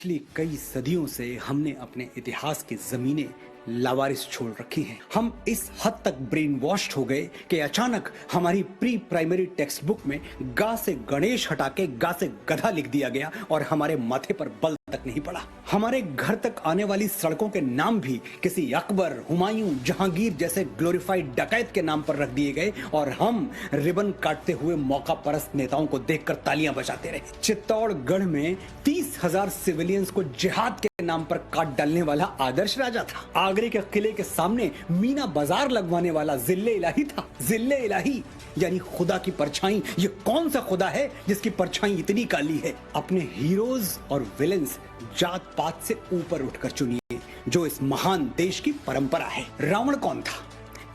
पिछली कई सदियों से हमने अपने इतिहास की जमीनें लावारिस छोड़ रखी हैं। हम इस हद तक ब्रेन वॉश्ड हो गए कि अचानक हमारी प्री प्राइमरी टेक्स्ट बुक में गा से गणेश हटा के गा से गधा लिख दिया गया और हमारे माथे पर बल तक नहीं पड़ा। हमारे घर तक आने वाली सड़कों के नाम भी किसी अकबर, हुमायूं, जहांगीर जैसे ग्लोरीफाइड डकैत के नाम पर रख दिए गए और हम रिबन काटते हुए मौका परस्त नेताओं को देखकर तालियां बजाते रहे। चित्तौड़गढ़ में 30,000 सिविलियंस को जिहाद के नाम पर काट डालने वाला आदर्श राजा था। आगरे के किले के सामने मीना बाजार लगवाने वाला जिल्ले इलाही था। जिल्ले इलाही यानी खुदा की परछाई। ये कौन सा खुदा है जिसकी परछाई इतनी काली है? अपने हीरोज और विलेंस जात पात से ऊपर उठकर चुनिए, जो इस महान देश की परंपरा है। रावण कौन था?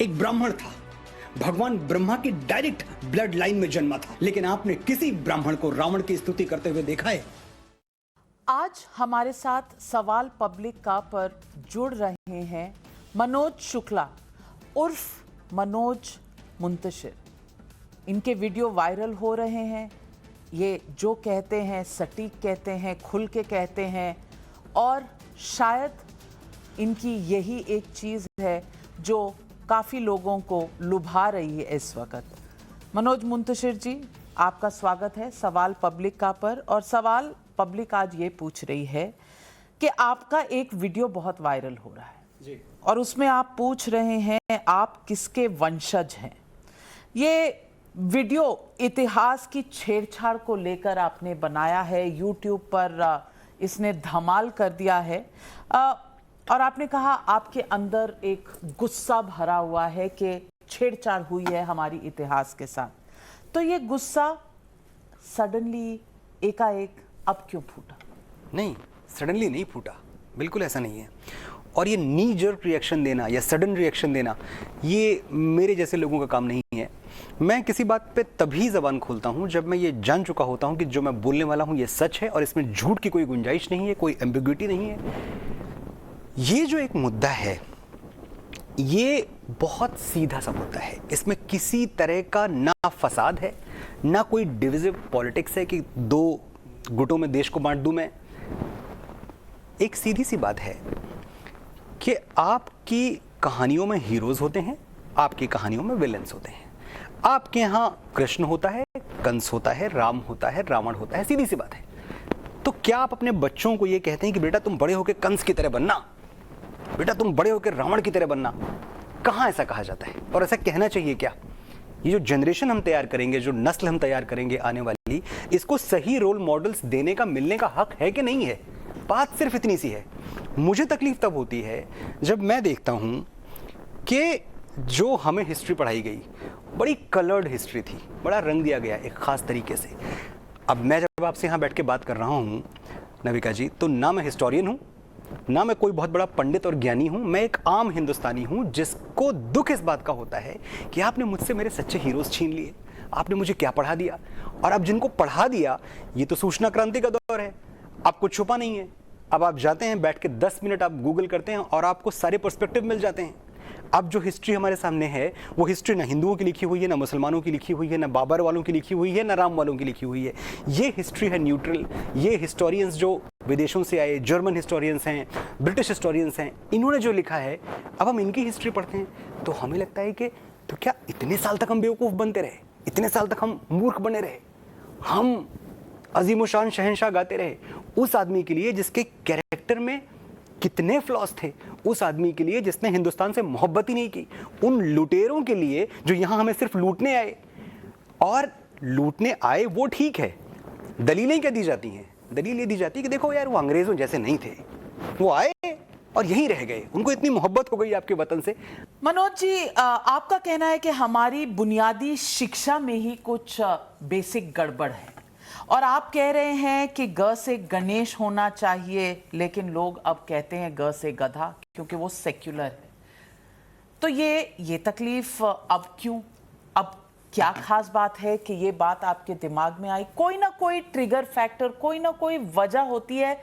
एक ब्राह्मण था। भगवान ब्रह्मा की डायरेक्ट ब्लड लाइन में जन्मा था। लेकिन आपने किसी ब्राह्मण को रावण की स्तुति करते हुए देखा है? आज हमारे साथ सवाल पब्लिक का पर जुड़ रहे हैं मनोज शुक्ला उर्फ मनोज मुंतशिर। इनके वीडियो वायरल हो रहे हैं। ये जो कहते हैं सटीक कहते हैं, खुल के कहते हैं और शायद इनकी यही एक चीज़ है जो काफ़ी लोगों को लुभा रही है इस वक्त। मनोज मुंतशिर जी, आपका स्वागत है सवाल पब्लिक का पर। और सवाल पब्लिक आज ये पूछ रही है कि आपका एक वीडियो बहुत वायरल हो रहा है जी, और उसमें आप पूछ रहे हैं आप किसके वंशज हैं। ये वीडियो इतिहास की छेड़छाड़ को लेकर आपने बनाया है, यूट्यूब पर इसने धमाल कर दिया है और आपने कहा आपके अंदर एक गुस्सा भरा हुआ है कि छेड़छाड़ हुई है हमारी इतिहास के साथ। तो ये गुस्सा सडनली एकाएक अब क्यों फूटा? नहीं, सडनली नहीं फूटा, बिल्कुल ऐसा नहीं है। और ये नी जर्क रिएक्शन देना या सडन रिएक्शन देना, ये मेरे जैसे लोगों का काम नहीं है। मैं किसी बात पे तभी ज़बान खोलता हूँ जब मैं ये जान चुका होता हूँ कि जो मैं बोलने वाला हूँ ये सच है और इसमें झूठ की कोई गुंजाइश नहीं है, कोई एम्बिग्युइटी नहीं है। ये जो एक मुद्दा है ये बहुत सीधा सा मुद्दा है। इसमें किसी तरह का ना फसाद है, ना कोई डिविजिव पॉलिटिक्स है कि दो गुटों में देश को बांट दूं मैं। एक सीधी सी बात है कि आपकी कहानियों में हीरोज होते हैं, आपकी कहानियों में विलेंस होते हैं। आपके यहाँ कृष्ण होता है, कंस होता है, राम होता है, रावण होता है, सीधी सी बात है। तो क्या आप अपने बच्चों को ये कहते हैं कि बेटा तुम बड़े होकर कंस की तरह बनना, बेटा तुम बड़े होकर रावण की तरह बनना? कहाँ ऐसा कहा जाता है? और ऐसा कहना चाहिए क्या? ये जो जनरेशन हम तैयार करेंगे, जो नस्ल हम तैयार करेंगे आने वाली, इसको सही रोल मॉडल्स देने का, मिलने का हक है कि नहीं है? बात सिर्फ इतनी सी है। मुझे तकलीफ तब होती है जब मैं देखता हूं कि जो हमें हिस्ट्री पढ़ाई गई बड़ी कलर्ड हिस्ट्री थी, बड़ा रंग दिया गया एक खास तरीके से। अब मैं जब आपसे यहाँ बैठ के बात कर रहा हूँ नविका जी, तो ना मैं हिस्टोरियन हूँ, ना मैं कोई बहुत बड़ा पंडित और ज्ञानी हूं। मैं एक आम हिंदुस्तानी हूं जिसको दुख इस बात का होता है कि आपने मुझसे मेरे सच्चे हीरोज छीन लिए। आपने मुझे क्या पढ़ा दिया? और अब जिनको पढ़ा दिया, ये तो सूचना क्रांति का दौर है, आपको छुपा नहीं है। अब आप जाते हैं, बैठ के 10 मिनट आप गूगल करते हैं और आपको सारे पर्सपेक्टिव मिल जाते हैं। अब जो हिस्ट्री हमारे सामने है वो हिस्ट्री ना हिंदुओं की लिखी हुई है, ना मुसलमानों की लिखी हुई है, ना बाबर वालों की लिखी हुई है, ना राम वालों की लिखी हुई है। ये हिस्ट्री है न्यूट्रल। ये हिस्टोरियंस जो विदेशों से आए, जर्मन हिस्टोरियंस हैं, ब्रिटिश हिस्टोरियंस हैं, इन्होंने जो लिखा है, अब हम इनकी हिस्ट्री पढ़ते हैं तो हमें लगता है कि तो क्या इतने साल तक हम बेवकूफ़ बनते रहे, इतने साल तक हम मूर्ख बने रहे, हम अजीमुशान शहंशाह गाते रहे उस आदमी के लिए जिसके कैरेक्टर में कितने फ्लॉज थे, उस आदमी के लिए जिसने हिंदुस्तान से मोहब्बत ही नहीं की, उन लुटेरों के लिए जो यहाँ हमें सिर्फ लूटने आए। और लूटने आए वो ठीक है, दलीलें क्या दी जाती हैं? दलील ये दी जाती है कि देखो यार वो अंग्रेजों जैसे नहीं थे, वो आए और यहीं रह गए, उनको इतनी मोहब्बत हो गई आपके वतन से। मनोज जी, आपका कहना है कि हमारी बुनियादी शिक्षा में ही कुछ बेसिक गड़बड़ है और आप कह रहे हैं कि ग से गणेश होना चाहिए, लेकिन लोग अब कहते हैं ग से गधा क्योंकि वो सेक्युलर है। तो ये तकलीफ अब क्यों? अब क्या खास बात है कि ये बात आपके दिमाग में आई? कोई ना कोई ट्रिगर फैक्टर, कोई ना कोई वजह होती है,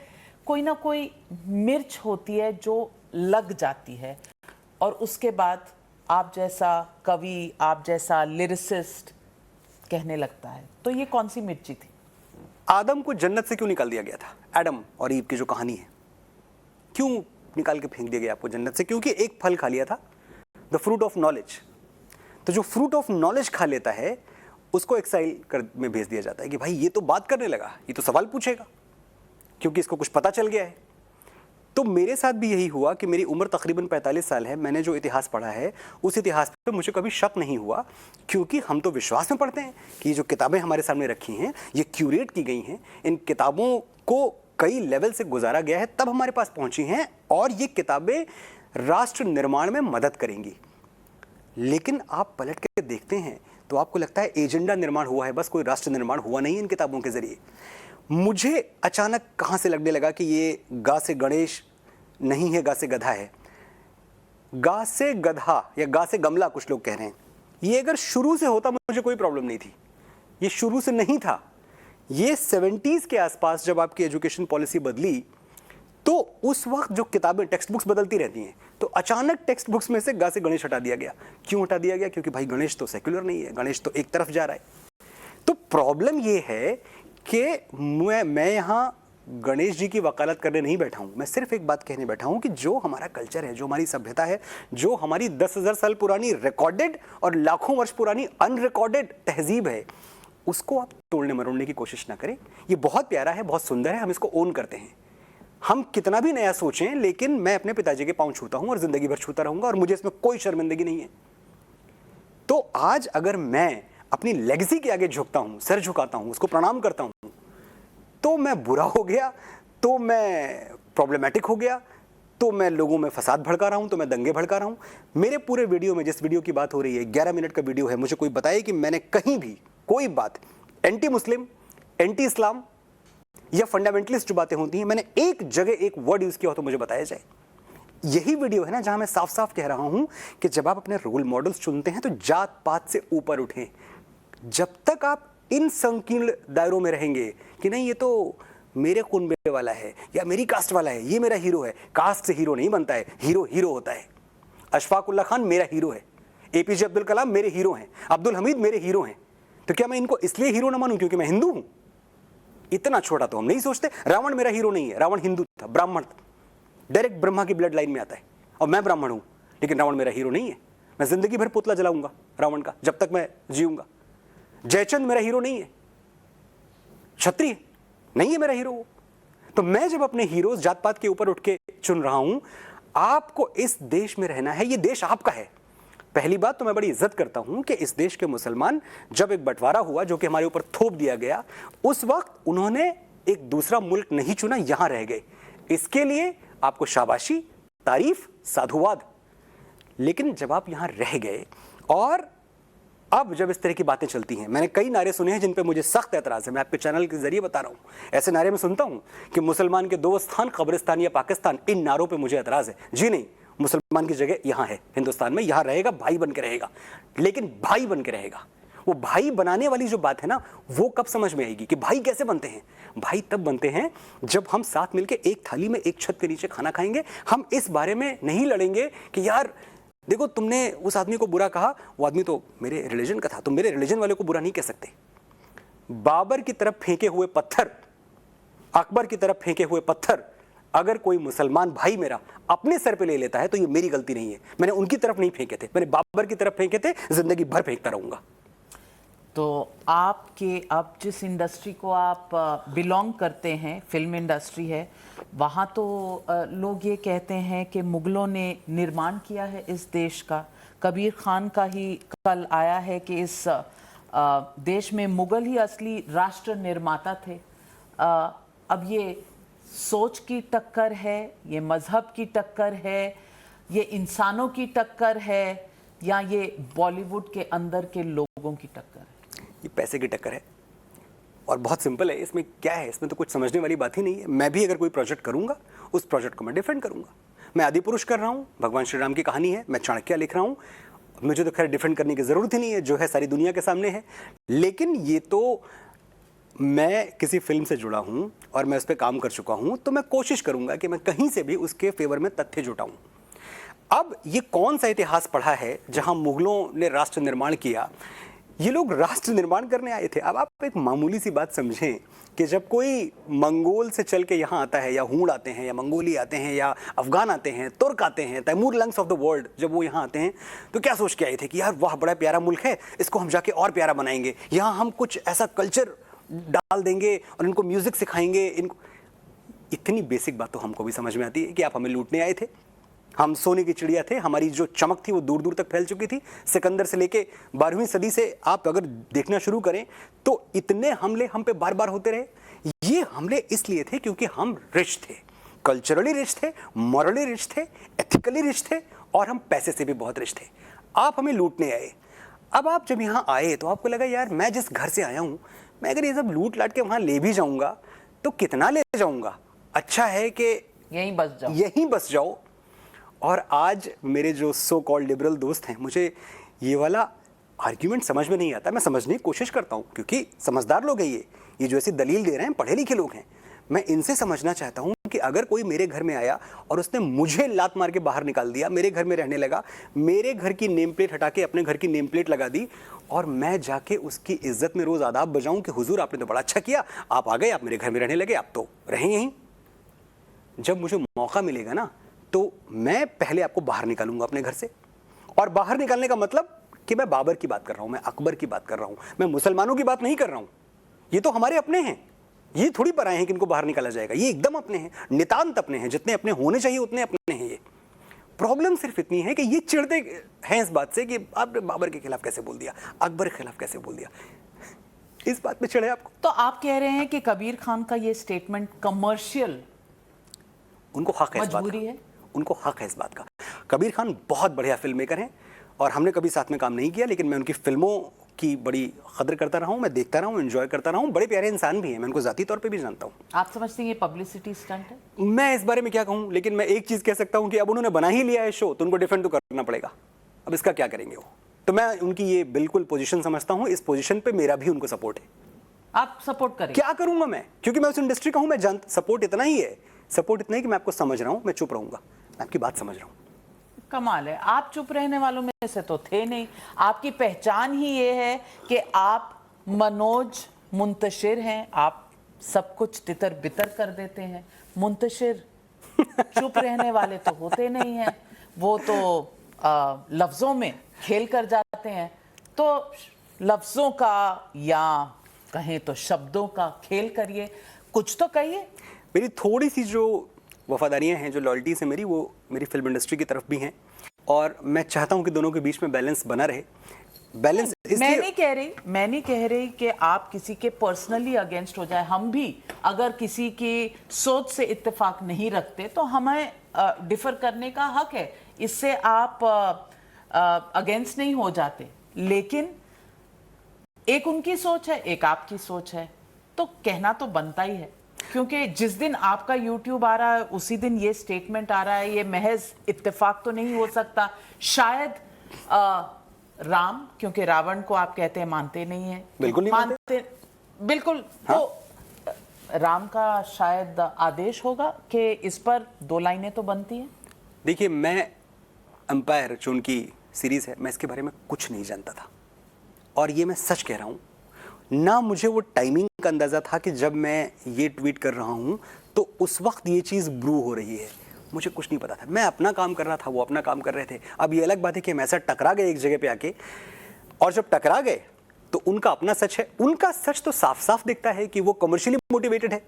कोई ना कोई मिर्च होती है जो लग जाती है और उसके बाद आप जैसा कवि, आप जैसा लिरिसिस्ट कहने लगता है। तो ये कौन सी मिर्ची थी? आदम को जन्नत से क्यों निकाल दिया गया था? एडम और ईव की जो कहानी है, क्यों निकाल के फेंक दिया गया आपको जन्नत से? क्योंकि एक फल खा लिया था, द फ्रूट ऑफ नॉलेज। तो जो फ्रूट ऑफ नॉलेज खा लेता है उसको एक्साइल में भेज दिया जाता है कि भाई ये तो बात करने लगा, ये तो सवाल पूछेगा, क्योंकि इसको कुछ पता चल गया है। तो मेरे साथ भी यही हुआ कि मेरी उम्र तकरीबन 45 साल है, मैंने जो इतिहास पढ़ा है उस इतिहास पे मुझे कभी शक नहीं हुआ, क्योंकि हम तो विश्वास में पढ़ते हैं कि ये जो किताबें हमारे सामने रखी हैं ये क्यूरेट की गई हैं, इन किताबों को कई लेवल से गुजारा गया है तब हमारे पास पहुंची हैं, और ये किताबें राष्ट्र निर्माण में मदद करेंगी। लेकिन आप पलट के देखते हैं तो आपको लगता है एजेंडा निर्माण हुआ है, बस कोई राष्ट्र निर्माण हुआ नहीं इन किताबों के जरिए। मुझे अचानक कहां से लगने लगा कि ये गा से गणेश नहीं है, गा से गधा है। गा से गधा या गा से गमला कुछ लोग कह रहे हैं, ये अगर शुरू से होता मुझे कोई प्रॉब्लम नहीं थी, ये शुरू से नहीं था। ये 70s के आसपास जब आपकी एजुकेशन पॉलिसी बदली तो उस वक्त जो किताबें टेक्स्ट बुक्स बदलती रहती हैं, तो अचानक टेक्स्ट बुक्स में से गा से गणेश हटा दिया गया। क्यों हटा दिया गया? क्योंकि भाई गणेश तो सेक्युलर नहीं है, गणेश तो एक तरफ जा रहा है। तो प्रॉब्लम ये है कि मैं यहाँ गणेश जी की वकालत करने नहीं बैठा हूँ, मैं सिर्फ एक बात कहने बैठा हूँ कि जो हमारा कल्चर है, जो हमारी सभ्यता है, जो हमारी 10,000 साल पुरानी रिकॉर्डेड और लाखों वर्ष पुरानी अनरिकॉर्डेड तहजीब है, उसको आप तोड़ने मरोड़ने की कोशिश ना करें। ये बहुत प्यारा है, बहुत सुंदर है, हम इसको ओन करते हैं। हम कितना भी नया सोचें, लेकिन मैं अपने पिताजी के पांव छूता हूं और जिंदगी भर छूता रहूंगा, और मुझे इसमें कोई शर्मिंदगी नहीं है। तो आज अगर मैं अपनी लेगेसी के आगे झुकता हूं, सर झुकाता हूं, उसको प्रणाम करता हूं, तो मैं बुरा हो गया, तो मैं प्रॉब्लमेटिक हो गया, तो मैं लोगों में फसाद भड़का रहा हूं, तो मैं दंगे भड़का रहा हूं। मेरे पूरे वीडियो में, जिस वीडियो की बात हो रही है, 11 मिनट का वीडियो है, मुझे कोई बताए कि मैंने कहीं भी कोई बात एंटी मुस्लिम, एंटी इस्लाम या फंडामेंटलिस्ट जो बातें होती हैं, मैंने एक जगह एक वर्ड यूज किया हो तो मुझे बताया जाए। यही वीडियो है ना जहां मैं साफ साफ कह रहा हूं कि जब आप अपने रोल मॉडल्स चुनते हैं तो जात पात से ऊपर उठें। जब तक आप इन संकीर्ण दायरों में रहेंगे कि नहीं ये तो मेरे कुनबे वाला है या मेरी कास्ट वाला है, ये मेरा हीरो है, कास्ट से हीरो नहीं बनता है, हीरो हीरो होता है। अशफाक उल्लाह खान मेरा हीरो है, एपीजे अब्दुल कलाम मेरे हीरो हैं, अब्दुल हमीद मेरे हीरो हैं, तो क्या मैं इनको इसलिए हीरो ना मानूं क्योंकि मैं हिंदू हूं? इतना छोटा तो हम नहीं सोचते। रावण मेरा हीरो नहीं है, रावण हिंदू था, ब्राह्मण, डायरेक्ट ब्रह्मा की ब्लड लाइन में आता है, और मैं ब्राह्मण हूं, लेकिन रावण मेरा हीरो नहीं है। मैं जिंदगी भर पुतला जलाऊंगा रावण का जब तक मैं जीऊंगा। जयचंद मेरा हीरो नहीं है, क्षत्रिय नहीं है मेरा हीरो। तो मैं जब अपने हीरोज जात पात के ऊपर उठ के चुन रहा हूं, आपको इस देश में रहना है, ये देश आपका है। पहली बात तो मैं बड़ी इज्जत करता हूं कि इस देश के मुसलमान, जब एक बंटवारा हुआ जो कि हमारे ऊपर थोप दिया गया, उस वक्त उन्होंने एक दूसरा मुल्क नहीं चुना, यहां रह गए। इसके लिए आपको शाबाशी, तारीफ, साधुवाद। लेकिन जब आप यहां रह गए और अब जब इस तरह की बातें चलती हैं, मैंने कई नारे सुने हैं जिन पे मुझे सख्त एतराज है, मैं आपके चैनल के जरिए बता रहा हूं। ऐसे नारे में सुनता हूं कि मुसलमान के 2 स्थान कब्रिस्तान या पाकिस्तान, इन नारों पे मुझे एतराज है। जी नहीं, मुसलमान की जगह यहां है, हिंदुस्तान में, यहां रहेगा, भाई बन के रहेगा, लेकिन भाई बन के रहेगा। वो भाई बनाने वाली जो बात है ना, वो कब समझ में आएगी कि भाई कैसे बनते हैं? भाई तब बनते हैं जब हम साथ मिलकर एक थाली में एक छत के नीचे खाना खाएंगे। हम इस बारे में नहीं लड़ेंगे कि यार देखो तुमने उस आदमी को बुरा कहा, वो आदमी तो मेरे रिलीजन का था, तुम मेरे रिलीजन वाले को बुरा नहीं कह सकते। बाबर की तरफ फेंके हुए पत्थर, अकबर की तरफ फेंके हुए पत्थर अगर कोई मुसलमान भाई मेरा अपने सर पे ले लेता है तो ये मेरी गलती नहीं है। मैंने उनकी तरफ नहीं फेंके थे, मैंने बाबर की तरफ फेंके थे, जिंदगी भर फेंकता रहूंगा। तो आपके अब जिस इंडस्ट्री को आप बिलोंग करते हैं, फिल्म इंडस्ट्री है, वहाँ तो लोग ये कहते हैं कि मुगलों ने निर्माण किया है इस देश का। कबीर खान का ही कल आया है कि इस देश में मुगल ही असली राष्ट्र निर्माता थे। अब ये सोच की टक्कर है, ये मजहब की टक्कर है, ये इंसानों की टक्कर है, या ये बॉलीवुड के अंदर के लोगों की टक्कर है? ये पैसे की टक्कर है, और बहुत सिंपल है। इसमें क्या है, इसमें तो कुछ समझने वाली बात ही नहीं है। मैं भी अगर कोई प्रोजेक्ट करूंगा, उस प्रोजेक्ट को मैं डिफेंड करूंगा। मैं आदिपुरुष कर रहा हूं, भगवान श्री राम की कहानी है, मैं चाणक्य लिख रहा हूं, मुझे तो खैर डिफेंड करने की जरूरत ही नहीं है, जो है सारी दुनिया के सामने है। लेकिन ये तो मैं किसी फिल्म से जुड़ा हूं और मैं उस पर काम कर चुका हूं, तो मैं कोशिश करूंगा कि मैं कहीं से भी उसके फेवर में तथ्य जुटाऊं। अब ये कौन सा इतिहास पढ़ा है जहां मुगलों ने राष्ट्र निर्माण किया? ये लोग राष्ट्र निर्माण करने आए थे। अब आप एक मामूली सी बात समझें कि जब कोई मंगोल से चल के यहाँ आता है, या हूण आते हैं, या मंगोली आते हैं, या अफगान आते हैं, तुर्क आते हैं, Timur Langs of the world, जब वो यहाँ आते हैं तो क्या सोच के आए थे कि यार वाह बड़ा प्यारा मुल्क है, इसको हम जाके और प्यारा बनाएंगे, यहाँ हम कुछ ऐसा कल्चर डाल देंगे और इनको म्यूजिक सिखाएंगे। इनको इतनी बेसिक बात तो हमको भी समझ में आती है कि आप हमें लूटने आए थे। हम सोने की चिड़िया थे, हमारी जो चमक थी वो दूर दूर तक फैल चुकी थी। सिकंदर से लेके 12वीं सदी से आप अगर देखना शुरू करें तो इतने हमले हम पे बार बार होते रहे। ये हमले इसलिए थे क्योंकि हम रिच थे, कल्चरली रिच थे, मॉरली रिच थे, एथिकली रिच थे, और हम पैसे से भी बहुत रिच थे। आप हमें लूटने आए। अब आप जब यहाँ आए तो आपको लगा यार मैं जिस घर से आया हूँ, मैं अगर ये सब लूट लाट के वहाँ ले भी जाऊँगा तो कितना ले जाऊँगा, अच्छा है कि यहीं बस जाओ। और आज मेरे जो सो कॉल्ड लिबरल दोस्त हैं, मुझे ये वाला आर्ग्यूमेंट समझ में नहीं आता। मैं समझने की कोशिश करता हूँ क्योंकि समझदार लोग हैं ये जो ऐसी दलील दे रहे हैं पढ़े लिखे लोग हैं। मैं इनसे समझना चाहता हूँ कि अगर कोई मेरे घर में आया और उसने मुझे लात मार के बाहर निकाल दिया, मेरे घर में रहने लगा, मेरे घर की नेम प्लेट हटा के अपने घर की नेम प्लेट लगा दी, और मैं जाके उसकी इज्जत में रोज आदाब बजाऊं कि हुजूर आपने तो बड़ा अच्छा किया, आप आ गए, आप मेरे घर में रहने लगे, आप तो रहें यहीं। जब मुझे मौका मिलेगा ना तो मैं पहले आपको बाहर निकालूंगा अपने घर से। और बाहर निकालने का मतलब कि मैं बाबर की बात कर रहा हूं, मैं अकबर की बात कर रहा हूं, मैं मुसलमानों की बात नहीं कर रहा हूं। ये तो हमारे अपने हैं, ये थोड़ी पराए हैं कि इनको बाहर निकाला जाएगा। ये एकदम अपने हैं, नितांत अपने हैं, जितने अपने होने चाहिए उतने अपने हैं। ये प्रॉब्लम सिर्फ इतनी है कि ये चिढ़ते हैं इस बात से कि आपने बाबर के खिलाफ कैसे बोल दिया, अकबर के खिलाफ कैसे बोल दिया, इस बात पे चिढ़े आपको। तो आप कह रहे हैं कि कबीर खान का ये स्टेटमेंट कमर्शियल उनको हक है इस बात का, उनको हक है इस बात का। कबीर खान बहुत बढ़िया फिल्म मेकर हैं और हमने कभी साथ में काम नहीं किया, लेकिन मैं उनकी फिल्मों की बड़ी कदर करता रहा हूँ, मैं देखता रहा हूँ, एंजॉय करता रहा हूँ। बड़े प्यारे इंसान भी हैं, मैं उनको जाती तौर पे भी जानता हूँ। आप समझते हैं ये पब्लिसिटी स्टंट है? मैं इस बारे में क्या कहूँ, लेकिन मैं एक चीज़ कह सकता हूँ कि अब उन्होंने बना ही लिया है शो तो उनको डिफेंड तो करना पड़ेगा। अब इसका क्या करेंगे वो, तो मैं उनकी ये बिल्कुल पोजीशन समझता हूँ। इस पोजीशन पे मेरा भी उनको सपोर्ट है। आप सपोर्ट करें? क्या करूँगा मैं, क्योंकि मैं उस इंडस्ट्री का हूँ। मैं जान सपोर्ट इतना ही है, सपोर्ट इतना ही कि मैं आपको समझ रहा हूँ, मैं चुप रहूँगा, मैं आपकी बात समझ रहा हूँ। कमाल है, आप चुप रहने वालों में से तो थे नहीं। आपकी पहचान ही ये है कि आप मनोज मुंतशिर हैं, आप सब कुछ तितर बितर कर देते हैं। मुंतशिर चुप रहने वाले तो होते नहीं हैं, वो तो लफ्ज़ों में खेल कर जाते हैं। तो लफ्ज़ों का या कहें तो शब्दों का खेल करिए, कुछ तो कहिए। मेरी थोड़ी सी जो वफादारियां हैं, जो लॉयल्टीज हैं मेरी, वो मेरी फिल्म इंडस्ट्री की तरफ भी हैं, और मैं चाहता हूं कि दोनों के बीच में बैलेंस बना रहे। बैलेंस मैं नहीं कह रही कि आप किसी के पर्सनली अगेंस्ट हो जाए। हम भी अगर किसी की सोच से इत्तेफाक नहीं रखते तो हमें डिफर करने का हक है, इससे आप अगेंस्ट नहीं हो जाते। लेकिन एक उनकी सोच है, एक आपकी सोच है, तो कहना तो बनता ही है। क्योंकि जिस दिन आपका YouTube आ रहा है उसी दिन ये स्टेटमेंट आ रहा है, ये महज इत्तेफाक तो नहीं हो सकता। शायद राम, क्योंकि रावण को आप कहते हैं मानते नहीं है, बिल्कुल नहीं मानते। बिल्कुल। हाँ? तो राम का शायद आदेश होगा कि इस पर 2 लाइनें तो बनती हैं। देखिए, मैं एम्पायर जो उनकी सीरीज है, मैं इसके बारे में कुछ नहीं जानता था, और ये मैं सच कह रहा हूँ। ना मुझे वो टाइमिंग का अंदाज़ा था कि जब मैं ये ट्वीट कर रहा हूँ तो उस वक्त ये चीज़ ब्रू हो रही है, मुझे कुछ नहीं पता था। मैं अपना काम कर रहा था, वो अपना काम कर रहे थे। अब ये अलग बात है कि हम ऐसा टकरा गए एक जगह पे आके, और जब टकरा गए तो उनका अपना सच है, उनका सच तो साफ साफ दिखता है कि वो कमर्शियली मोटिवेटेड है।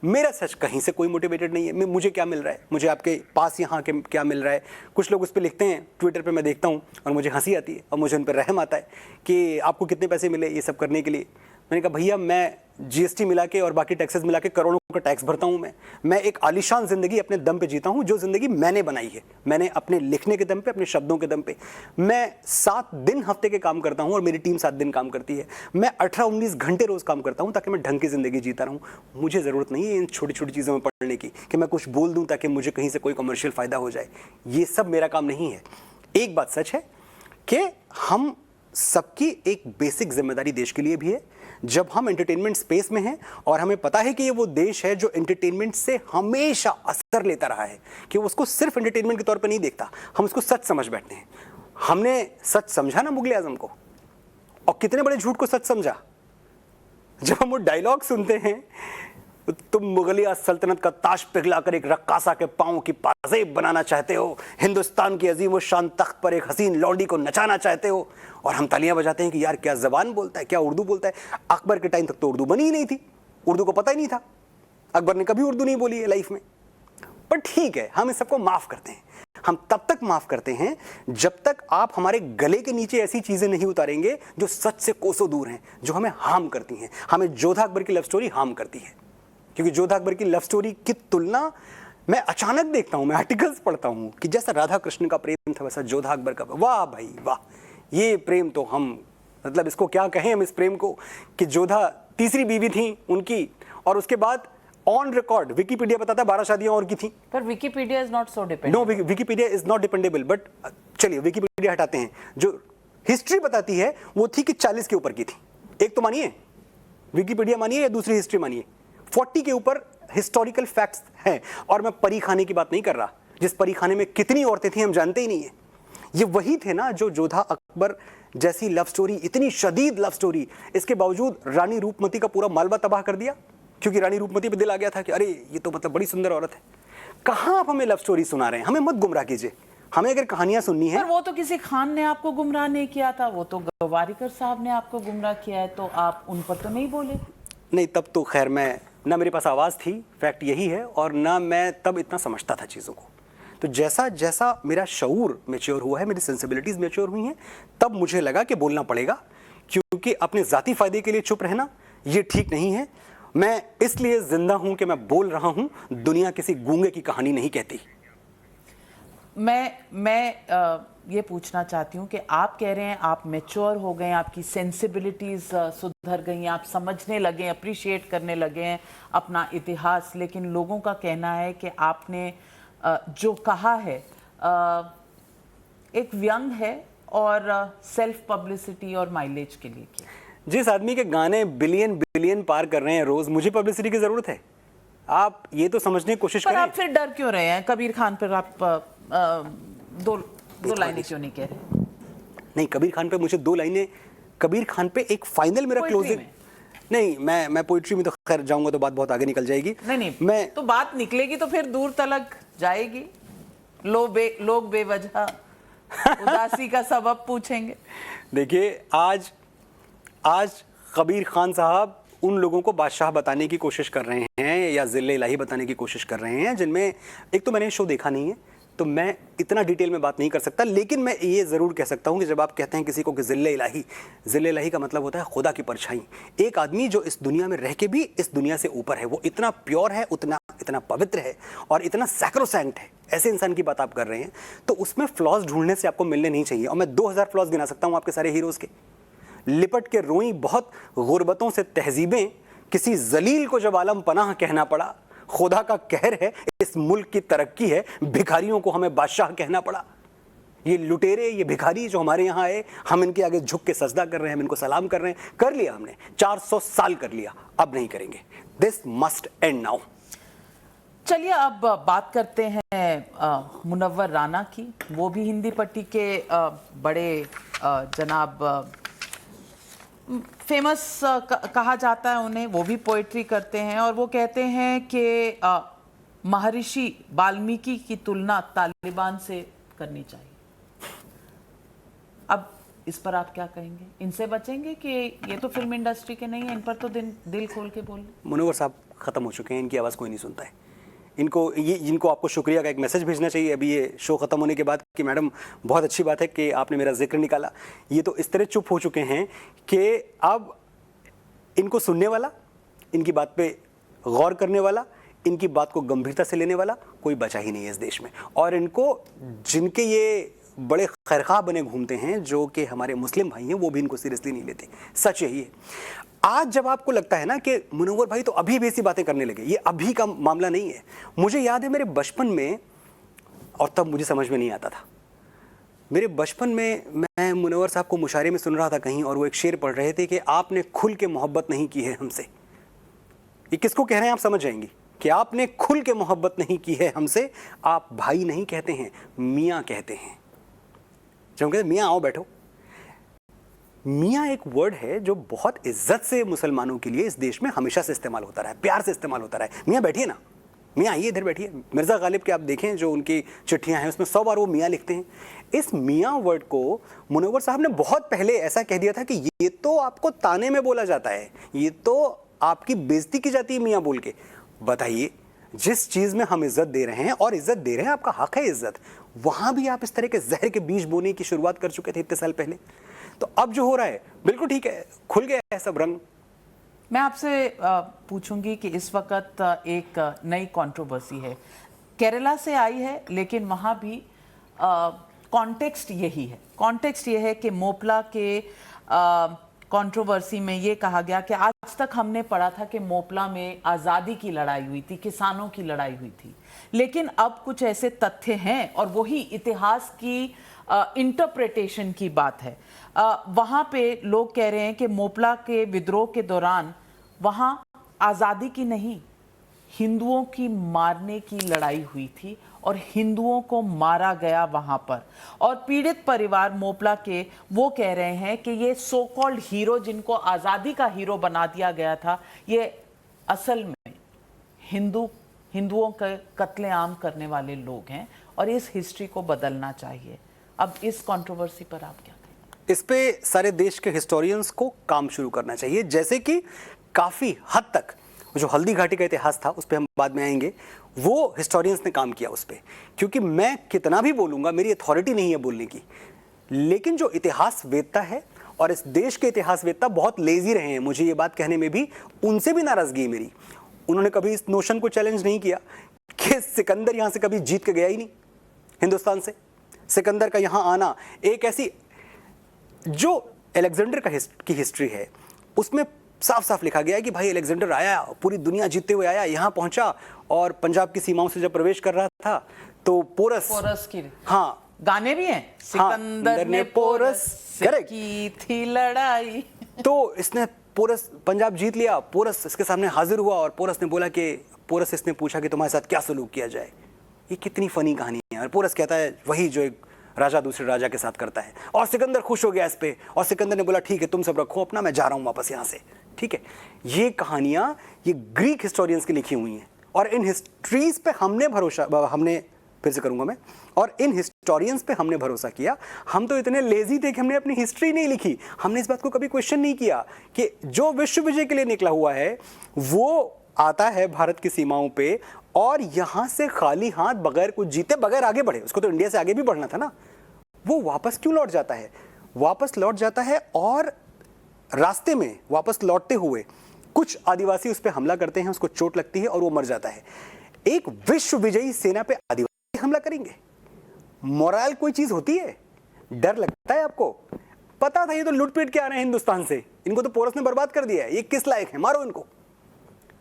मेरा सच कहीं से कोई मोटिवेटेड नहीं है। मुझे क्या मिल रहा है, मुझे आपके पास यहाँ के क्या मिल रहा है। कुछ लोग उस पर लिखते हैं, ट्विटर पे मैं देखता हूँ और मुझे हंसी आती है और मुझे उन पर रहम आता है कि आपको कितने पैसे मिले ये सब करने के लिए। मैंने कहा भैया, मैं जीएसटी मिला के और बाकी टैक्सेस मिला के करोड़ों का टैक्स भरता हूँ। मैं एक आलीशान ज़िंदगी अपने दम पे जीता हूँ, जो ज़िंदगी मैंने बनाई है, मैंने अपने लिखने के दम पे, अपने शब्दों के दम पे। मैं 7 दिन हफ्ते के काम करता हूँ और मेरी टीम 7 दिन काम करती है। मैं 18-19 घंटे रोज़ काम करता हूँ ताकि मैं ढंग की ज़िंदगी जीता रहूँ। मुझे ज़रूरत नहीं है इन छोटी छोटी चीज़ों में पढ़ने की कि मैं कुछ बोल दूँ ताकि मुझे कहीं से कोई कमर्शियल फ़ायदा हो जाए। ये सब मेरा काम नहीं है। एक बात सच है कि हम सबकी एक बेसिक जिम्मेदारी देश के लिए भी है। जब हम एंटरटेनमेंट स्पेस में हैं और हमें पता है कि ये वो देश है जो एंटरटेनमेंट से हमेशा असर लेता रहा है, कि वो उसको सिर्फ एंटरटेनमेंट के तौर पे नहीं देखता, हम उसको सच समझ बैठते हैं। हमने सच समझा ना मुगल आजम को, और कितने बड़े झूठ को सच समझा। जब हम वो डायलॉग सुनते हैं, तुम मुगलिया सल्तनत का ताज पिघलाकर एक रक्कासा के पांव की पाजेब बनाना चाहते हो, हिंदुस्तान की अजीम शान तख्त पर एक हसीन लौंडी को नचाना चाहते हो, और हम तालियां बजाते हैं कि यार क्या जबान बोलता है, क्या उर्दू बोलता है। अकबर के टाइम तक तो उर्दू बनी ही नहीं थी, उर्दू को पता ही नहीं था, अकबर ने कभी उर्दू नहीं बोली है लाइफ में। पर ठीक है, हम इस सबको माफ करते हैं। हम तब तक माफ करते हैं जब तक आप हमारे गले के नीचे ऐसी चीजें नहीं उतारेंगे जो सच से कोसों दूर हैं, जो हमें हार्म करती हैं। हमें जोधा अकबर की लव स्टोरी हार्म करती है, क्योंकि जोधा अकबर की लव स्टोरी की तुलना मैं अचानक देखता हूं, मैं आर्टिकल्स पढ़ता हूं कि जैसा राधा कृष्ण का प्रेम था वैसा जोधा अकबर का। वाह भाई वाह, ये प्रेम तो हम, मतलब इसको क्या कहें हम इस प्रेम को, कि जोधा तीसरी बीवी थी उनकी, और उसके बाद ऑन रिकॉर्ड विकिपीडिया बताता है 12 शादियां और की थी। पर Wikipedia is not so dependable. No, Wikipedia is not dependable, but चलिए विकिपीडिया हटाते हैं। जो हिस्ट्री बताती है वो थी कि 40 के ऊपर की थी। एक तो मानिए विकिपीडिया मानिए या दूसरी हिस्ट्री मानिए, 40 के ऊपर हिस्टोरिकल फैक्ट्स हैं। और मैं परी खाने की बात नहीं कर रहा, जिस परी खाने में कितनी औरतें थी हम जानते ही नहीं है। ये वही थे ना जो जोधा अकबर जैसी लव स्टोरी, इतनी शदीद लव स्टोरी, इसके बावजूद रानी रूपमती का पूरा मालवा तबाह कर दिया, क्योंकि रानी रूपमती पे दिल आ गया था कि अरे ये तो मतलब बड़ी सुंदर औरत है। कहाँ आप हमें लव स्टोरी सुना रहे हैं? हमें मत गुमराह कीजिए। हमें अगर कहानियां सुननी है, पर वो तो किसी खान ने आपको गुमराह नहीं किया था, वो तो गवारीकर साहब ने आपको गुमराह किया है, तो आप उन पर तो नहीं बोले। नहीं तब तो खैर मैं ना, मेरे पास आवाज़ थी, फैक्ट यही है, और ना मैं तब इतना समझता था चीज़ों को। तो जैसा जैसा मेरा शऊर मैच्योर हुआ है, मेरी सेंसिबिलिटीज़ मैच्योर हुई हैं, तब मुझे लगा कि बोलना पड़ेगा, क्योंकि अपने ज़ाती फ़ायदे के लिए चुप रहना ये ठीक नहीं है। मैं इसलिए जिंदा हूं कि मैं बोल रहा हूं, दुनिया किसी गूंगे की कहानी नहीं कहती। मैं ये पूछना चाहती हूँ कि आप कह रहे हैं आप मैच्योर हो गए, आपकी सेंसिबिलिटीज सुधर गई, आप समझने लगे, अप्रिशिएट करने लगे हैं अपना इतिहास, लेकिन लोगों का कहना है कि आपने जो कहा है एक व्यंग है और सेल्फ पब्लिसिटी और माइलेज के लिए किया। जिस आदमी के गाने बिलियन बिलियन पार कर रहे हैं रोज, मुझे पब्लिसिटी की जरूरत है? आप ये तो समझने की कोशिश करें। पर आप फिर डर क्यों रहे हैं? कबीर खान पर आप दो लाइनें क्यों नहीं कह रहे? नहीं, कबीर खान पे मुझे 2 लाइनें, कबीर खान पे एक फाइनल मेरा क्लोजिंग नहीं, मैं पोइट्री में तो खैर जाऊंगा तो बात बहुत आगे निकल जाएगी। नहीं मैं तो बात निकलेगी तो फिर दूर तलक जाएगी। लोग बेवजह उदासी का सबब पूछेंगे। देखिए, आज कबीर खान साहब उन लोगों को बादशाह बताने की कोशिश कर रहे हैं या ज़िल्ले इलाही बताने की कोशिश कर रहे हैं, जिनमें एक तो मैंने शो देखा नहीं है, तो मैं इतना डिटेल में बात नहीं कर सकता। लेकिन मैं ये ज़रूर कह सकता हूँ कि जब आप कहते हैं किसी को कि ज़िल्ले इलाही का मतलब होता है खुदा की परछाई। एक आदमी जो इस दुनिया में रह के भी इस दुनिया से ऊपर है, वो इतना प्योर है, इतना पवित्र है और इतना सैक्रोसैंक्ट है, ऐसे इंसान की बात आप कर रहे हैं, तो उसमें फ्लॉज ढूंढने से आपको मिलने नहीं चाहिए। और मैं 2000 फ्लॉज गिना सकता हूँ आपके सारे हीरोज़ के। लिपट के रोई बहुत गुर्बतों से तहजीबें, किसी जलील को जब आलम पनाह कहना पड़ा, खुदा का कहर है, इस मुल्क की तरक्की है, भिखारियों को हमें बादशाह कहना पड़ा। ये लुटेरे, ये भिखारी जो हमारे यहाँ आए, हम इनके आगे झुक के सजदा कर रहे हैं, हम इनको सलाम कर रहे हैं। कर लिया हमने, 400 साल कर लिया, अब नहीं करेंगे। This must and now. चलिए अब बात करते हैं मुनव्वर राना की। वो भी हिंदी पट्टी के बड़े जनाब फेमस कहा जाता है उन्हें। वो भी पोइट्री करते हैं और वो कहते हैं कि महर्षि वाल्मीकि की तुलना तालिबान से करनी चाहिए। अब इस पर आप क्या कहेंगे? इनसे बचेंगे कि ये तो फिल्म इंडस्ट्री के नहीं है, इन पर तो दिल खोल के बोल। मुनव्वर साहब ख़त्म हो चुके हैं, इनकी आवाज़ कोई नहीं सुनता है। इनको आपको शुक्रिया का एक मैसेज भेजना चाहिए अभी ये शो ख़त्म होने के बाद कि मैडम बहुत अच्छी बात है कि आपने मेरा जिक्र निकाला। ये तो इस तरह चुप हो चुके हैं कि अब इनको सुनने वाला, इनकी बात पे गौर करने वाला, इनकी बात को गंभीरता से लेने वाला कोई बचा ही नहीं है इस देश में। और इनको, जिनके ये बड़े खैरखा बने घूमते हैं, जो कि हमारे मुस्लिम भाई हैं, वो भी इनको सीरियसली नहीं लेते। सच यही है। आज जब आपको लगता है ना कि मुनव्वर भाई तो अभी भी ऐसी बातें करने लगे, ये अभी का मामला नहीं है। मुझे याद है मेरे बचपन में, और तब मुझे समझ में नहीं आता था, मेरे बचपन में मैं मुनव्वर साहब को मुशायरे में सुन रहा था कहीं, और वो एक शेर पढ़ रहे थे कि आपने खुल के मोहब्बत नहीं की है हमसे। ये किसको कह रहे हैं आप समझ जाएंगे कि आपने खुल के मोहब्बत नहीं की है हमसे। आप भाई नहीं कहते हैं, मियाँ कहते हैं। जब कहते मियाँ आओ बैठो, मियाँ एक वर्ड है जो बहुत इज्जत से मुसलमानों के लिए इस देश में हमेशा से इस्तेमाल होता रहा है, प्यार से इस्तेमाल होता रहा है। मियाँ बैठिए ना, मियाँ आइए इधर बैठिए। मिर्ज़ा गालिब के आप देखें जो उनकी चिट्ठियाँ हैं उसमें 100 बार वो मियाँ लिखते हैं। इस मियाँ वर्ड को मुनव्वर साहब ने बहुत पहले ऐसा कह दिया था कि ये तो आपको ताने में बोला जाता है, ये तो आपकी बेइज्जती की जाती है मियाँ बोल के। बताइए, जिस चीज़ में हम इज्जत दे रहे हैं और इज्जत दे रहे हैं, आपका हक है इज्जत, वहाँ भी आप इस तरह के जहर के बीज बोने की शुरुआत कर चुके थे इतने साल पहले। तो अब जो हो रहा है बिल्कुल ठीक है, खुल गया है सब रंग। मैं आपसे पूछूंगी कि इस वक्त एक नई कंट्रोवर्सी है, केरला से आई है, लेकिन वहाँ भी कॉन्टेक्स्ट यही है। कॉन्टेक्स्ट ये है कि मोपला के कंट्रोवर्सी में ये कहा गया कि आज तक हमने पढ़ा था कि मोपला में आज़ादी की लड़ाई हुई थी, किसानों की लड़ाई हुई थी, लेकिन अब कुछ ऐसे तथ्य हैं और वही इतिहास की इंटरप्रिटेशन की बात है। वहाँ पे लोग कह रहे हैं कि मोपला के विद्रोह के दौरान वहाँ आज़ादी की नहीं, हिंदुओं की मारने की लड़ाई हुई थी और हिंदुओं को मारा गया वहाँ पर। और पीड़ित परिवार मोपला के वो कह रहे हैं कि ये सो कॉल्ड हीरो जिनको आज़ादी का हीरो बना दिया गया था, ये असल में हिंदुओं का कत्लेआम करने वाले लोग हैं और इस हिस्ट्री को बदलना चाहिए। अब इस कंट्रोवर्सी पर आप क्या कहें? इस पे सारे देश के हिस्टोरियंस को काम शुरू करना चाहिए। जैसे कि काफ़ी हद तक जो हल्दी घाटी का इतिहास था उस पर हम बाद में आएंगे, वो हिस्टोरियंस ने काम किया उस पर। क्योंकि मैं कितना भी बोलूँगा, मेरी अथॉरिटी नहीं है बोलने की, लेकिन जो इतिहासवेत्ता है और इस देश के इतिहासवेत्ता बहुत लेजी रहे हैं, मुझे ये बात कहने में भी उनसे भी नाराज़गी है मेरी। उन्होंने कभी इस नोशन को चैलेंज नहीं किया कि सिकंदर यहाँ से कभी जीत के गया ही नहीं हिंदुस्तान से। सिकंदर का यहाँ आना एक ऐसी, जो अलेक्जेंडर की हिस्ट्री है उसमें साफ साफ लिखा गया है कि भाई अलेक्जेंडर आया, पूरी दुनिया जीतते हुए आया, यहाँ पहुंचा और पंजाब की सीमाओं से जब प्रवेश कर रहा था तो पोरस की, हाँ गाने भी हैं, सिकंदर ने पोरस की थी लड़ाई। तो इसने पोरस पंजाब जीत लिया, पोरस इसके सामने हाजिर हुआ और पोरस ने बोला कि पोरस इसने पूछा कि तुम्हारे साथ क्या सलूक किया जाए। ये कितनी फनी कहानी है। और पोरस कहता है वही जो एक राजा दूसरे राजा के साथ करता है, और सिकंदर खुश हो गया इस पे, और सिकंदर ने बोला ठीक है तुम सब रखो अपना, मैं जा रहा हूँ वापस यहाँ से। ठीक है, ये कहानियाँ ये ग्रीक हिस्टोरियंस की लिखी हुई हैं और इन हिस्ट्रीज पे हमने भरोसा, हमने फिर से करूँगा मैं, और इन हिस्टोरियंस पे हमने भरोसा किया। हम तो इतने लेजी थे कि हमने अपनी हिस्ट्री नहीं लिखी। हमने इस बात को कभी क्वेश्चन नहीं किया कि जो विश्व विजय के लिए निकला हुआ है वो आता है भारत की सीमाओं पे और यहाँ से खाली हाथ, बगैर कुछ जीते, बगैर आगे बढ़े, उसको तो इंडिया से आगे भी बढ़ना था ना, वो वापस क्यों लौट जाता है? वापस लौट जाता है और रास्ते में वापस लौटते हुए कुछ आदिवासी उस पर हमला करते हैं, उसको चोट लगती है और वो मर जाता है। एक विश्व विजयी सेना पे आदिवासी हमला करेंगे? मोरल कोई चीज होती है? डर लगता है आपको? पता था ये तो लूट पीट के आ रहे हैं हिंदुस्तान से, इनको तो पोरस ने बर्बाद कर दिया है, ये किस लायक है, मारो इनको।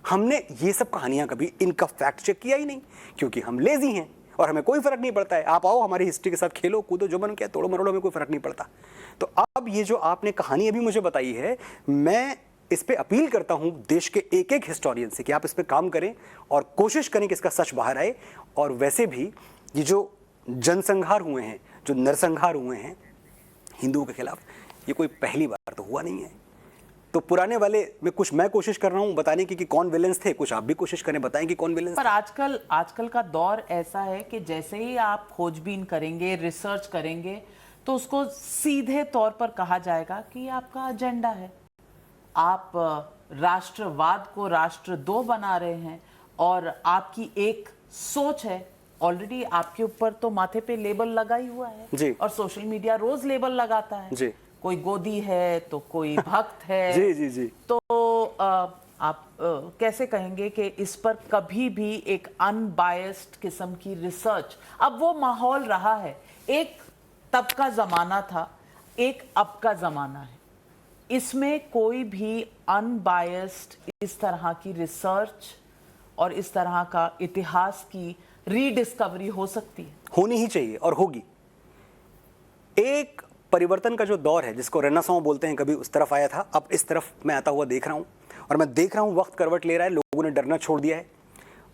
हमने ये सब कहानियां कभी इनका फैक्ट चेक किया ही नहीं, क्योंकि हम लेजी हैं और हमें कोई फर्क नहीं पड़ता है। आप आओ हमारी हिस्ट्री के साथ खेलो कूदो, जो मन किया तोड़ो मरोड़ो, हमें कोई फर्क नहीं पड़ता। तो अब ये जो आपने कहानी अभी मुझे बताई है, मैं इस पे अपील करता हूं देश के एक एक हिस्टोरियन से कि आप इस पे काम करें और कोशिश करें कि इसका सच बाहर आए। और वैसे भी ये जो जनसंहार हुए हैं, जो नरसंहार हुए हैं हिंदुओं के खिलाफ, ये कोई पहली बार तो हुआ नहीं है। तो पुराने वाले में कुछ मैं कोशिश कर रहा हूं बताने की कि कौन विलेंस थे, कुछ आप भी कोशिश करें बताएं कि कौन विलेंस। पर आजकल का दौर ऐसा है कि जैसे ही आप खोजबीन करेंगे, रिसर्च करेंगे, तो उसको सीधे तौर पर कहा जाएगा कि आपका एजेंडा है, आप राष्ट्रवाद को राष्ट्र 2 बना रहे हैं और आपकी एक सोच है। ऑलरेडी आपके ऊपर तो माथे पे लेबल लगा ही हुआ है जी। और सोशल मीडिया रोज लेबल लगाता है जी। कोई गोदी है तो कोई भक्त है। जी जी जी। तो आप कैसे कहेंगे कि इस पर कभी भी एक अनबायस्ड किस्म की रिसर्च, अब वो माहौल रहा है, एक तब का जमाना था, एक अब का जमाना है, इसमें कोई भी अनबायस्ड इस तरह की रिसर्च और इस तरह का इतिहास की रीडिस्कवरी हो सकती है? होनी ही चाहिए और होगी। एक परिवर्तन का जो दौर है जिसको रेनेसां बोलते हैं, कभी उस तरफ आया था, अब इस तरफ मैं आता हुआ देख रहा हूं और मैं देख रहा हूं वक्त करवट ले रहा है, लोगों ने डरना छोड़ दिया है।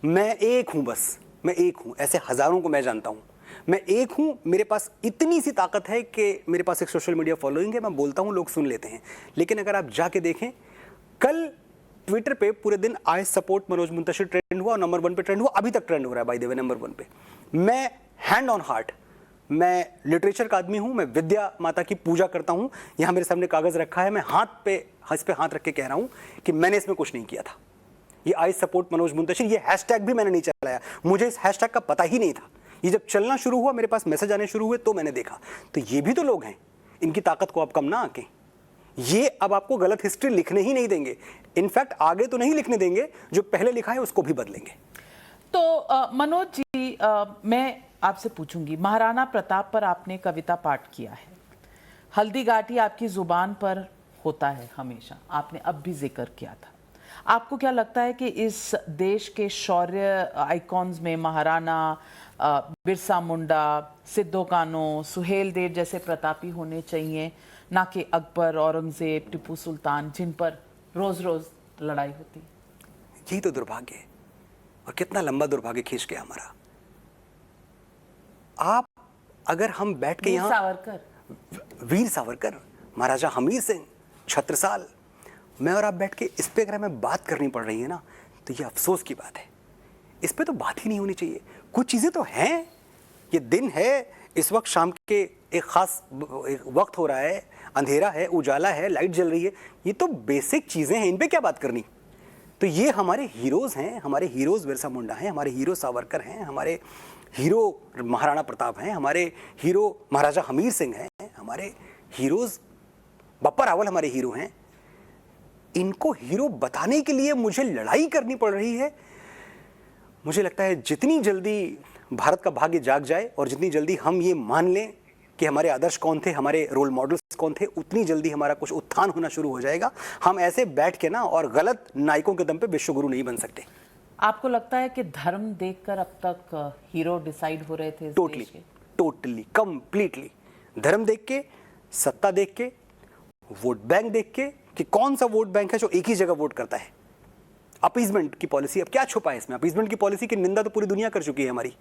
मैं एक हूं, बस मैं एक हूं, ऐसे हजारों को मैं जानता हूं। मैं एक हूं, मेरे पास इतनी सी ताकत है कि मेरे पास एक सोशल मीडिया फॉलोइंग है, मैं बोलता हूं, लोग सुन लेते हैं। लेकिन अगर आप जाके देखें, कल ट्विटर पे पूरे दिन I support Manoj Muntashir trend हुआ और नंबर 1 पे ट्रेंड हुआ, अभी तक ट्रेंड हो रहा है बाय द वे नंबर 1 पे। मैं हैंड ऑन हार्ट, मैं लिटरेचर का आदमी हूं, मैं विद्या माता की पूजा करता हूं। यहां मेरे सामने कागज रखा है, मैं इस पे हाथ रख के कह रहा हूं कि मैंने इसमें कुछ नहीं किया था। ये आई सपोर्ट मनोज मुंतशिर, ये हैशटैग भी मैंने नहीं चलाया, मुझे इस हैशटैग का पता ही नहीं था। ये जब चलना शुरू हुआ, मेरे पास मैसेज आने शुरू हुए, तो मैंने देखा। तो ये भी तो लोग हैं, इनकी ताकत को आप कम ना आके। ये अब आपको गलत हिस्ट्री लिखने ही नहीं देंगे, इनफैक्ट आगे तो नहीं लिखने देंगे, जो पहले लिखा है उसको भी बदलेंगे। तो मनोज जी, मैं आपसे पूछूंगी, महाराणा प्रताप पर आपने कविता पाठ किया है, हल्दी घाटी आपकी जुबान पर होता है हमेशा, आपने अब भी जिक्र किया था। आपको क्या लगता है कि इस देश के शौर्य आइकॉन्स में महाराणा, बिरसा मुंडा, सिद्धो कान्हो, सुहेल देव जैसे प्रतापी होने चाहिए, ना कि अकबर, औरंगजेब, टिप्पू सुल्तान, जिन पर रोज रोज लड़ाई होती? यही तो दुर्भाग्य है, और कितना लंबा दुर्भाग्य खींच गया हमारा। आप अगर हम बैठ के यहाँ वीर सावरकर, महाराजा हमीर सिंह, छत्रसाल, मैं और आप बैठ के इस पे अगर हमें बात करनी पड़ रही है ना, तो ये अफसोस की बात है। इस पे तो बात ही नहीं होनी चाहिए। कुछ चीज़ें तो हैं, ये दिन है, इस वक्त शाम के एक खास वक्त हो रहा है, अंधेरा है, उजाला है, लाइट जल रही है, ये तो बेसिक चीज़ें हैं, इन पे क्या बात करनी। तो ये हमारे हीरोज़ हैं, हमारे हीरोज़ बिरसा मुंडा हैं, हमारे हीरो सावरकर हैं, हमारे हीरो महाराणा प्रताप हैं, हमारे हीरो महाराजा हमीर सिंह हैं, हमारे हीरोज़ बप्पा रावल हमारे हीरो हैं। इनको हीरो बताने के लिए मुझे लड़ाई करनी पड़ रही है। मुझे लगता है जितनी जल्दी भारत का भाग्य जाग जाए और जितनी जल्दी हम ये मान लें कि हमारे आदर्श कौन थे, हमारे रोल मॉडल्स कौन थे, उतनी जल्दी हमारा कुछ उत्थान होना शुरू हो जाएगा। हम ऐसे बैठ के ना और गलत नायकों के दम पे विश्वगुरु नहीं बन सकते। आपको लगता है कि धर्म देखकर अब तक हीरो डिसाइड हो रहे थे? टोटली कंप्लीटली धर्म देख के, सत्ता देख के, वोट बैंक देख के कि कौन सा वोट बैंक है जो एक ही जगह वोट करता है। अपीजमेंट की पॉलिसी, अब क्या छुपा है इसमें? अपीजमेंट की पॉलिसी की निंदा तो पूरी दुनिया कर चुकी है हमारी।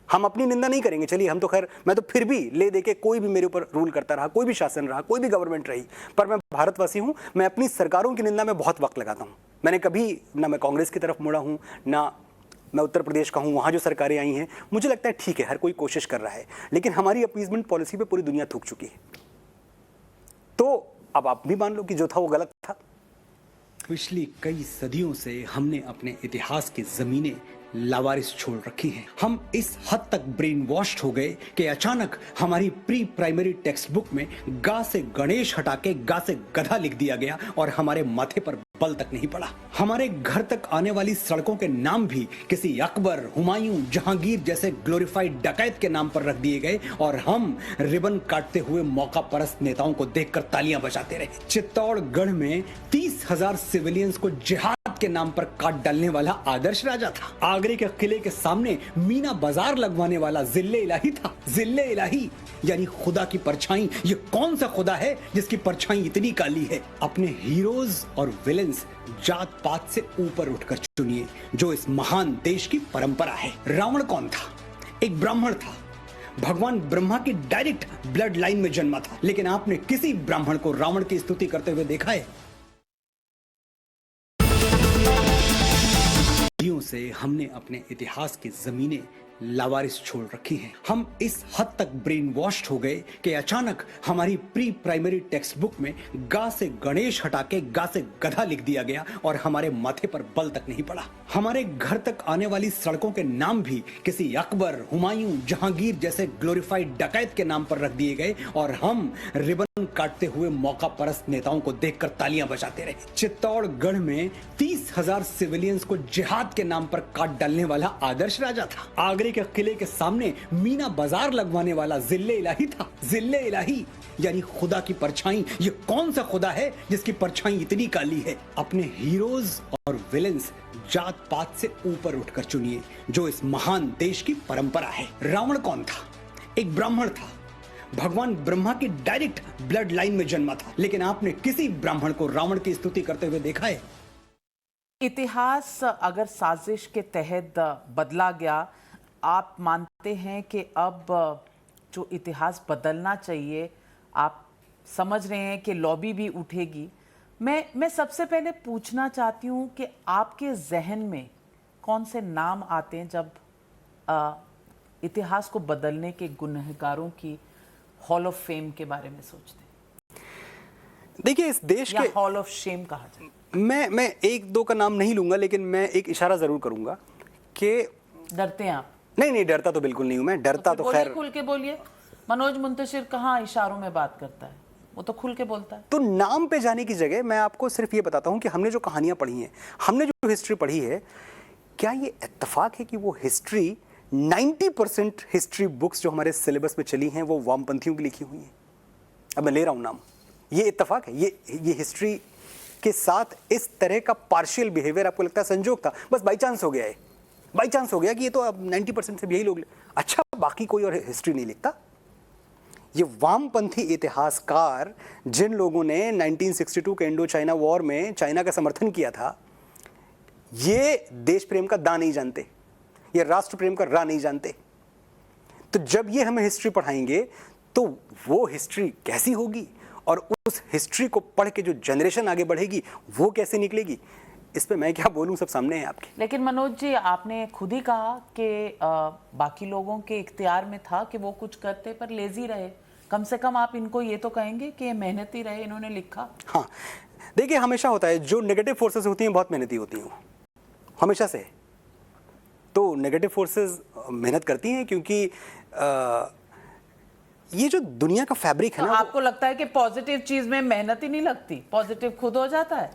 हम अपनी निंदा नहीं करेंगे, चलिए हम तो खैर, मैं तो फिर भी ले दे के, कोई भी मेरे ऊपर रूल करता रहा, कोई भी शासन रहा, कोई भी गवर्नमेंट रही, पर मैं भारतवासी हूं, मैं अपनी सरकारों की निंदा में बहुत वक्त लगाता हूं। मैंने कभी ना मैं कांग्रेस की तरफ मुड़ा हूं, ना मैं उत्तर प्रदेश का हूं, वहां जो सरकारें आई हैं, मुझे लगता है ठीक है, हर कोई कोशिश कर रहा है, लेकिन हमारी अपीजमेंट पॉलिसी पे पूरी दुनिया थूक चुकी है। तो अब आप भी मान लो कि जो था वो गलत था। पिछली कई सदियों से हमने अपने इतिहास की जमीनें लावारिस छोड़ रखी हैं। हम इस हद तक ब्रेन वॉश्ड हो गए कि अचानक हमारी प्री प्राइमरी टेक्स्ट बुक में गा से गणेश हटा के गा से गधा लिख दिया गया और हमारे माथे पर बल तक नहीं पड़ा। हमारे घर तक आने वाली सड़कों के नाम भी किसी अकबर, हुमायूं, जहांगीर जैसे ग्लोरीफाइड डकैत के नाम पर रख दिए गए और हम रिबन काटते हुए मौका परस्त नेताओं को देखकर तालियां बजाते रहे। चित्तौड़गढ़ में 30,000 सिविलियंस को जिहाद के नाम पर काट डालने वाला आदर्श राजा था। आगरे के किले के सामने मीना बाजार लगवाने वाला जिल्ले इलाही था। जिल्ले इलाही यानी खुदा की परछाई। ये कौन सा खुदा है जिसकी परछाई इतनी काली है? अपने हीरोज और विलेंस जात पात से ऊपर उठकर चुनिए, जो इस महान देश की परंपरा है। रावण कौन था? एक ब्राह्मण था, भगवान ब्रह्मा की डायरेक्ट ब्लड लाइन में जन्मा था। लेकिन आपने किसी ब्राह्मण को रावण की स्तुति करते हुए देखा है? सदियों से हमने अपने इतिहास की जमीनें लावारिस छोड़ रखी हैं। हम इस हद तक ब्रेन वॉश्ड हो गए कि अचानक हमारी प्री प्राइमरी टेक्स्ट बुक में गा से गणेश हटा के गा से गधा लिख दिया गया और हमारे माथे पर बल तक नहीं पड़ा। हमारे घर तक आने वाली सड़कों के नाम भी किसी अकबर, हुमायूं, जहांगीर जैसे ग्लोरीफाइड डकैत के नाम पर रख दिए गए और हम रिबन काटते हुए मौका परस्त नेताओं को देखकर तालियां बजाते रहे। चित्तौड़गढ़ में 30,000 सिविलियंस को जिहाद के नाम पर काट डालने वाला आदर्श राजा था। आगरे के किले के सामने मीना बाजार लगवाने वाला जिल्ले इलाही था। जिल्ले इलाही यानी खुदा की परछाई। ये कौन सा खुदा है जिसकी परछाई इतनी काली है? अपने हीरोज और विलेंस जात पात से ऊपर उठकर चुनिए, जो इस महान देश की परंपरा है। रावण कौन था? एक ब्राह्मण था, भगवान ब्रह्मा की डायरेक्ट ब्लड लाइन में जन्मा था। लेकिन आपने किसी ब्राह्मण को रावण की स्तुति करते हुए देखा है? इतिहास अगर साजिश के तहत बदला गया, आप मानते हैं कि अब जो इतिहास बदलना चाहिए, आप समझ रहे हैं कि लॉबी भी उठेगी। मैं सबसे पहले पूछना चाहती हूँ कि आपके जहन में कौन से नाम आते हैं जब इतिहास को बदलने के गुनहगारों की हॉल ऑफ फेम के बारे में सोचते हैं, देखिए इस देश या के हॉल ऑफ शेम कहा जाए? मैं एक दो का नाम नहीं लूंगा, लेकिन मैं एक इशारा जरूर करूंगा कि डरते हैं आप? नहीं, डरता तो बिल्कुल नहीं हूं मैं, डरता तो बोलिए, खैर। खुल के बोलिए। मनोज मुंतशिर कहाँ इशारों में बात करता है, वो तो खुल के बोलता है। तो नाम पे जाने की जगह मैं आपको सिर्फ ये बताता हूं कि हमने जो कहानियां पढ़ी हैं, हमने जो हिस्ट्री पढ़ी है, क्या ये इत्तेफाक है कि वो हिस्ट्री 90% हिस्ट्री बुक्स जो हमारे सिलेबस में चली हैं वो वामपंथियों की लिखी हुई हैं? अब मैं ले रहा हूं नाम, ये इत्तेफाक है? ये हिस्ट्री के साथ इस तरह का पार्शियल बिहेवियर आपको लगता है संजोग था, बस बाई चांस हो गया है, बाई चांस हो गया कि ये तो अब 90% से भी यही लोग अच्छा, बाकी कोई और हिस्ट्री नहीं लिखता? ये वामपंथी इतिहासकार जिन लोगों ने 1962 के इंडो चाइना वॉर में चाइना का समर्थन किया था, ये देश प्रेम का दा नहीं जानते, ये राष्ट्र प्रेम का रा नहीं जानते। तो जब ये हमें हिस्ट्री पढ़ाएंगे तो वो हिस्ट्री कैसी होगी, और उस हिस्ट्री को पढ़ के जो जनरेशन आगे बढ़ेगी वो कैसे निकलेगी, इस पे मैं क्या बोलूं, सब सामने है आपके। लेकिन मनोज जी, आपने खुद ही कहा कि बाकी लोगों के इख्तियार में था कि वो कुछ करते पर लेजी रहे। कम से कम आप इनको ये तो कहेंगे कि मेहनती रहे, इन्होंने लिखा। हाँ, देखिए हमेशा होता है, जो नेगेटिव फोर्सेस होती हैं बहुत मेहनती होती हैं, हमेशा से। तो नेगेटिव फोर्सेस मेहनत करती हैं क्योंकि ये जो दुनिया का फैब्रिक है तो ना, आपको लगता है कि पॉजिटिव चीज में मेहनत ही नहीं लगती, पॉजिटिव खुद हो जाता है?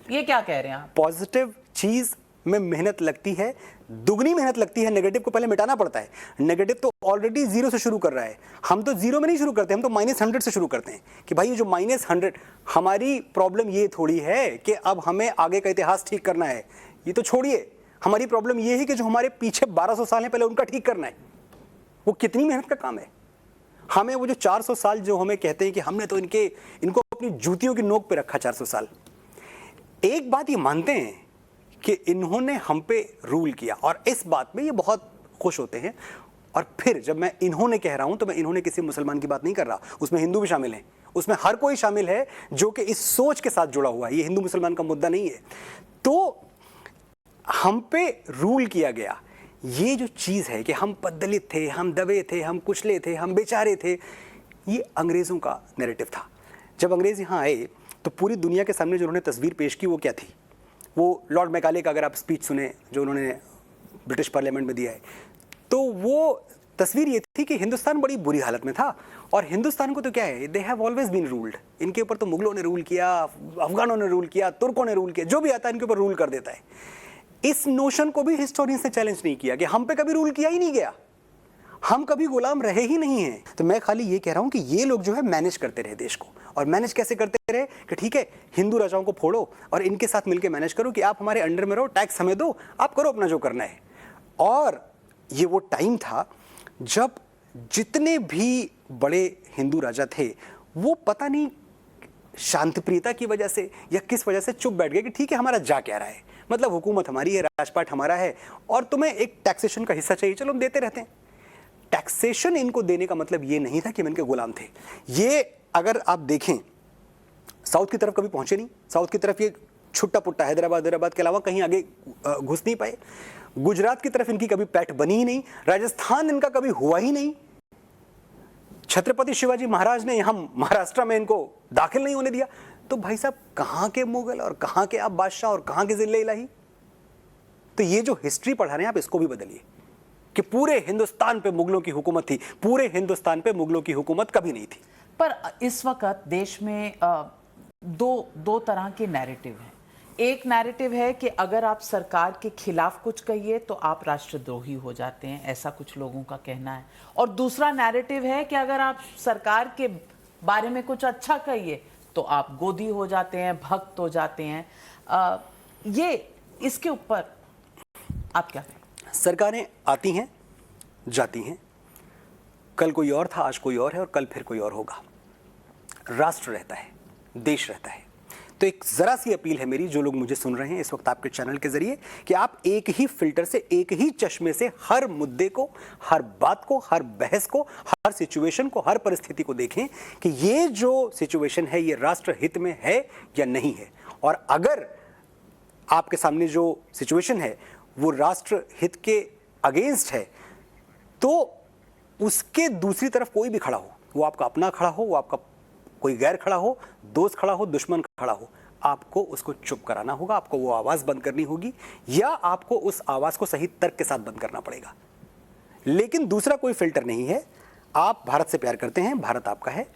ये क्या कह रहे हैं आप? पॉजिटिव चीज में मेहनत लगती है, दुगनी मेहनत लगती है। नेगेटिव को पहले मिटाना पड़ता है। नेगेटिव तो ऑलरेडी जीरो से शुरू कर रहा है, हम तो जीरो में नहीं शुरू करते, हम तो -100 से शुरू करते हैं कि भाई ये जो -100, हमारी प्रॉब्लम ये थोड़ी है कि अब हमें आगे का इतिहास ठीक करना है, ये तो छोड़िए। हमारी प्रॉब्लम ये है कि जो हमारे पीछे 1200 साल है पहले उनका ठीक करना है। वो कितनी मेहनत का काम है। हमें वो जो 400 साल जो हमें कहते हैं कि हमने तो इनको अपनी जूतियों की नोक पे रखा 400 साल। एक बात ये मानते हैं कि इन्होंने हम पे रूल किया, और इस बात में ये बहुत खुश होते हैं। और फिर जब मैं इन्होंने कह रहा हूं तो मैं इन्होंने किसी मुसलमान की बात नहीं कर रहा, उसमें हिंदू भी शामिल हैं, उसमें हर कोई शामिल है जो कि इस सोच के साथ जुड़ा हुआ है। ये हिंदू मुसलमान का मुद्दा नहीं है। तो हम पे रूल किया गया, ये जो चीज़ है कि हम पददलित थे, हम दबे थे, हम कुचले थे, हम बेचारे थे, ये अंग्रेज़ों का नैरेटिव था। जब अंग्रेज़ यहाँ आए तो पूरी दुनिया के सामने जो उन्होंने तस्वीर पेश की वो क्या थी? वो लॉर्ड मैकाले का अगर आप स्पीच सुने जो उन्होंने ब्रिटिश पार्लियामेंट में दिया है, तो वो तस्वीर ये थी कि हिंदुस्तान बड़ी बुरी हालत में था, और हिंदुस्तान को तो क्या है, they have always been ruled. इनके ऊपर तो मुगलों ने रूल किया, अफगानों ने रूल किया, तुर्कों ने रूल किया, जो भी आता है इनके ऊपर रूल कर देता है। इस नोशन को भी हिस्टोरियंस ने चैलेंज नहीं किया कि हम पे कभी रूल किया ही नहीं गया, हम कभी गुलाम रहे ही नहीं हैं। तो मैं खाली ये कह रहा हूं कि ये लोग जो है मैनेज करते रहे देश को, और मैनेज कैसे करते रहे कि ठीक है हिंदू राजाओं को फोड़ो और इनके साथ मिलकर मैनेज करो कि आप हमारे अंडर में रहो, टैक्स हमें दो, आप करो अपना जो करना है। और ये वो टाइम था जब जितने भी बड़े हिंदू राजा थे वो पता नहीं शांतिप्रियता की वजह से या किस वजह से चुप बैठ गए कि ठीक है हमारा जा क्या रहा है, मतलब हुकूमत हमारी है, राजपाट हमारा है, और तुम्हें एक टैक्सेशन का हिस्सा चाहिए, चलो हम देते रहते हैं। टैक्सेशन इनको देने का मतलब ये नहीं था कि हम इनके गुलाम थे। ये अगर आप देखें साउथ की तरफ कभी पहुंचे नहीं, साउथ की तरफ ये छुट्टा पुट्टा हैदराबाद के अलावा कहीं आगे घुस नहीं पाए। गुजरात की तरफ इनकी कभी पैठ बनी ही नहीं, राजस्थान इनका कभी हुआ ही नहीं। छत्रपति शिवाजी महाराज ने यहां महाराष्ट्र में इनको दाखिल नहीं होने दिया। तो भाई साहब कहां के मुगल और कहां के आप बादशाह और कहां के जिले इलाही। तो ये जो हिस्ट्री पढ़ा रहे हैं आप इसको भी बदलिए कि पूरे हिंदुस्तान पे मुगलों की हुकूमत थी, पूरे हिंदुस्तान पे मुगलों की हुकूमत कभी नहीं थी। पर इस वक्त देश में दो तरह के नैरेटिव हैं। एक नैरेटिव है कि अगर आप सरकार के खिलाफ कुछ कहिए तो आप राष्ट्रद्रोही हो जाते हैं, ऐसा कुछ लोगों का कहना है। और दूसरा नैरेटिव है कि अगर आप सरकार के बारे में कुछ अच्छा कहिए तो आप गोदी हो जाते हैं, भक्त हो जाते हैं। ये इसके ऊपर आप क्या कहें? सरकारें आती हैं जाती हैं, कल कोई और था, आज कोई और है, और कल फिर कोई और होगा। राष्ट्र रहता है, देश रहता है। तो एक ज़रा सी अपील है मेरी, जो लोग मुझे सुन रहे हैं इस वक्त आपके चैनल के जरिए, कि आप एक ही फिल्टर से, एक ही चश्मे से हर मुद्दे को, हर बात को, हर बहस को, हर सिचुएशन को, हर परिस्थिति को देखें कि ये जो सिचुएशन है ये राष्ट्र हित में है या नहीं है। और अगर आपके सामने जो सिचुएशन है वो राष्ट्र हित के अगेंस्ट है, तो उसके दूसरी तरफ कोई भी खड़ा हो, वो आपका अपना खड़ा हो, वो आपका कोई गैर खड़ा हो, दोस्त खड़ा हो, दुश्मन खड़ा हो, आपको उसको चुप कराना होगा, आपको वो आवाज़ बंद करनी होगी, या आपको उस आवाज़ को सही तर्क के साथ बंद करना पड़ेगा। लेकिन दूसरा कोई फिल्टर नहीं है। आप भारत से प्यार करते हैं, भारत आपका है,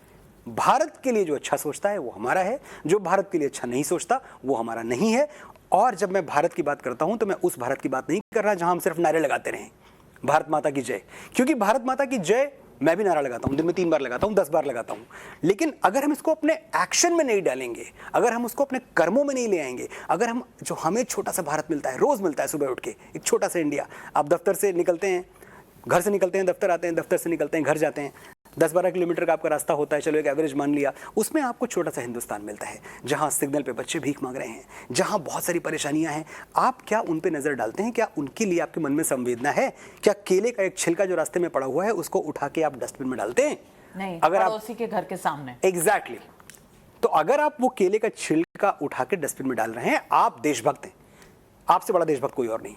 भारत के लिए जो अच्छा सोचता है वो हमारा है, जो भारत के लिए अच्छा नहीं सोचता वो हमारा नहीं है। और जब मैं भारत की बात करता हूं तो मैं उस भारत की बात नहीं कर रहा जहां हम सिर्फ नारे लगाते रहें, भारत माता की जय, क्योंकि भारत माता की जय मैं भी नारा लगाता हूं, दिन में 3 बार लगाता हूं, 10 बार लगाता हूं, लेकिन अगर हम इसको अपने एक्शन में नहीं डालेंगे, अगर हम उसको अपने कर्मों में नहीं ले आएंगे, अगर हम, जो हमें छोटा सा भारत मिलता है, रोज मिलता है सुबह उठ के, एक छोटा सा इंडिया, आप दफ्तर से निकलते हैं, घर से निकलते हैं, दफ्तर आते हैं, दफ्तर से निकलते हैं, घर जाते हैं, 10-12 किलोमीटर का आपका रास्ता होता है, चलो एक एवरेज मान लिया, उसमें आपको छोटा सा हिंदुस्तान मिलता है, जहां सिग्नल पे बच्चे भीख मांग रहे हैं, जहां बहुत सारी परेशानियां हैं। आप क्या उन पे नजर डालते हैं? क्या उनके लिए आपके मन में संवेदना है? क्या केले का एक छिलका जो रास्ते में पड़ा हुआ है उसको उठा के आप डस्टबिन में डालते हैं? नहीं, अगर आप पड़ोसी के घर के सामने। एग्जैक्टली तो अगर आप वो केले का छिलका उठा के डस्टबिन में डाल रहे हैं, आप देशभक्त हैं। आपसे बड़ा देशभक्त कोई और नहीं।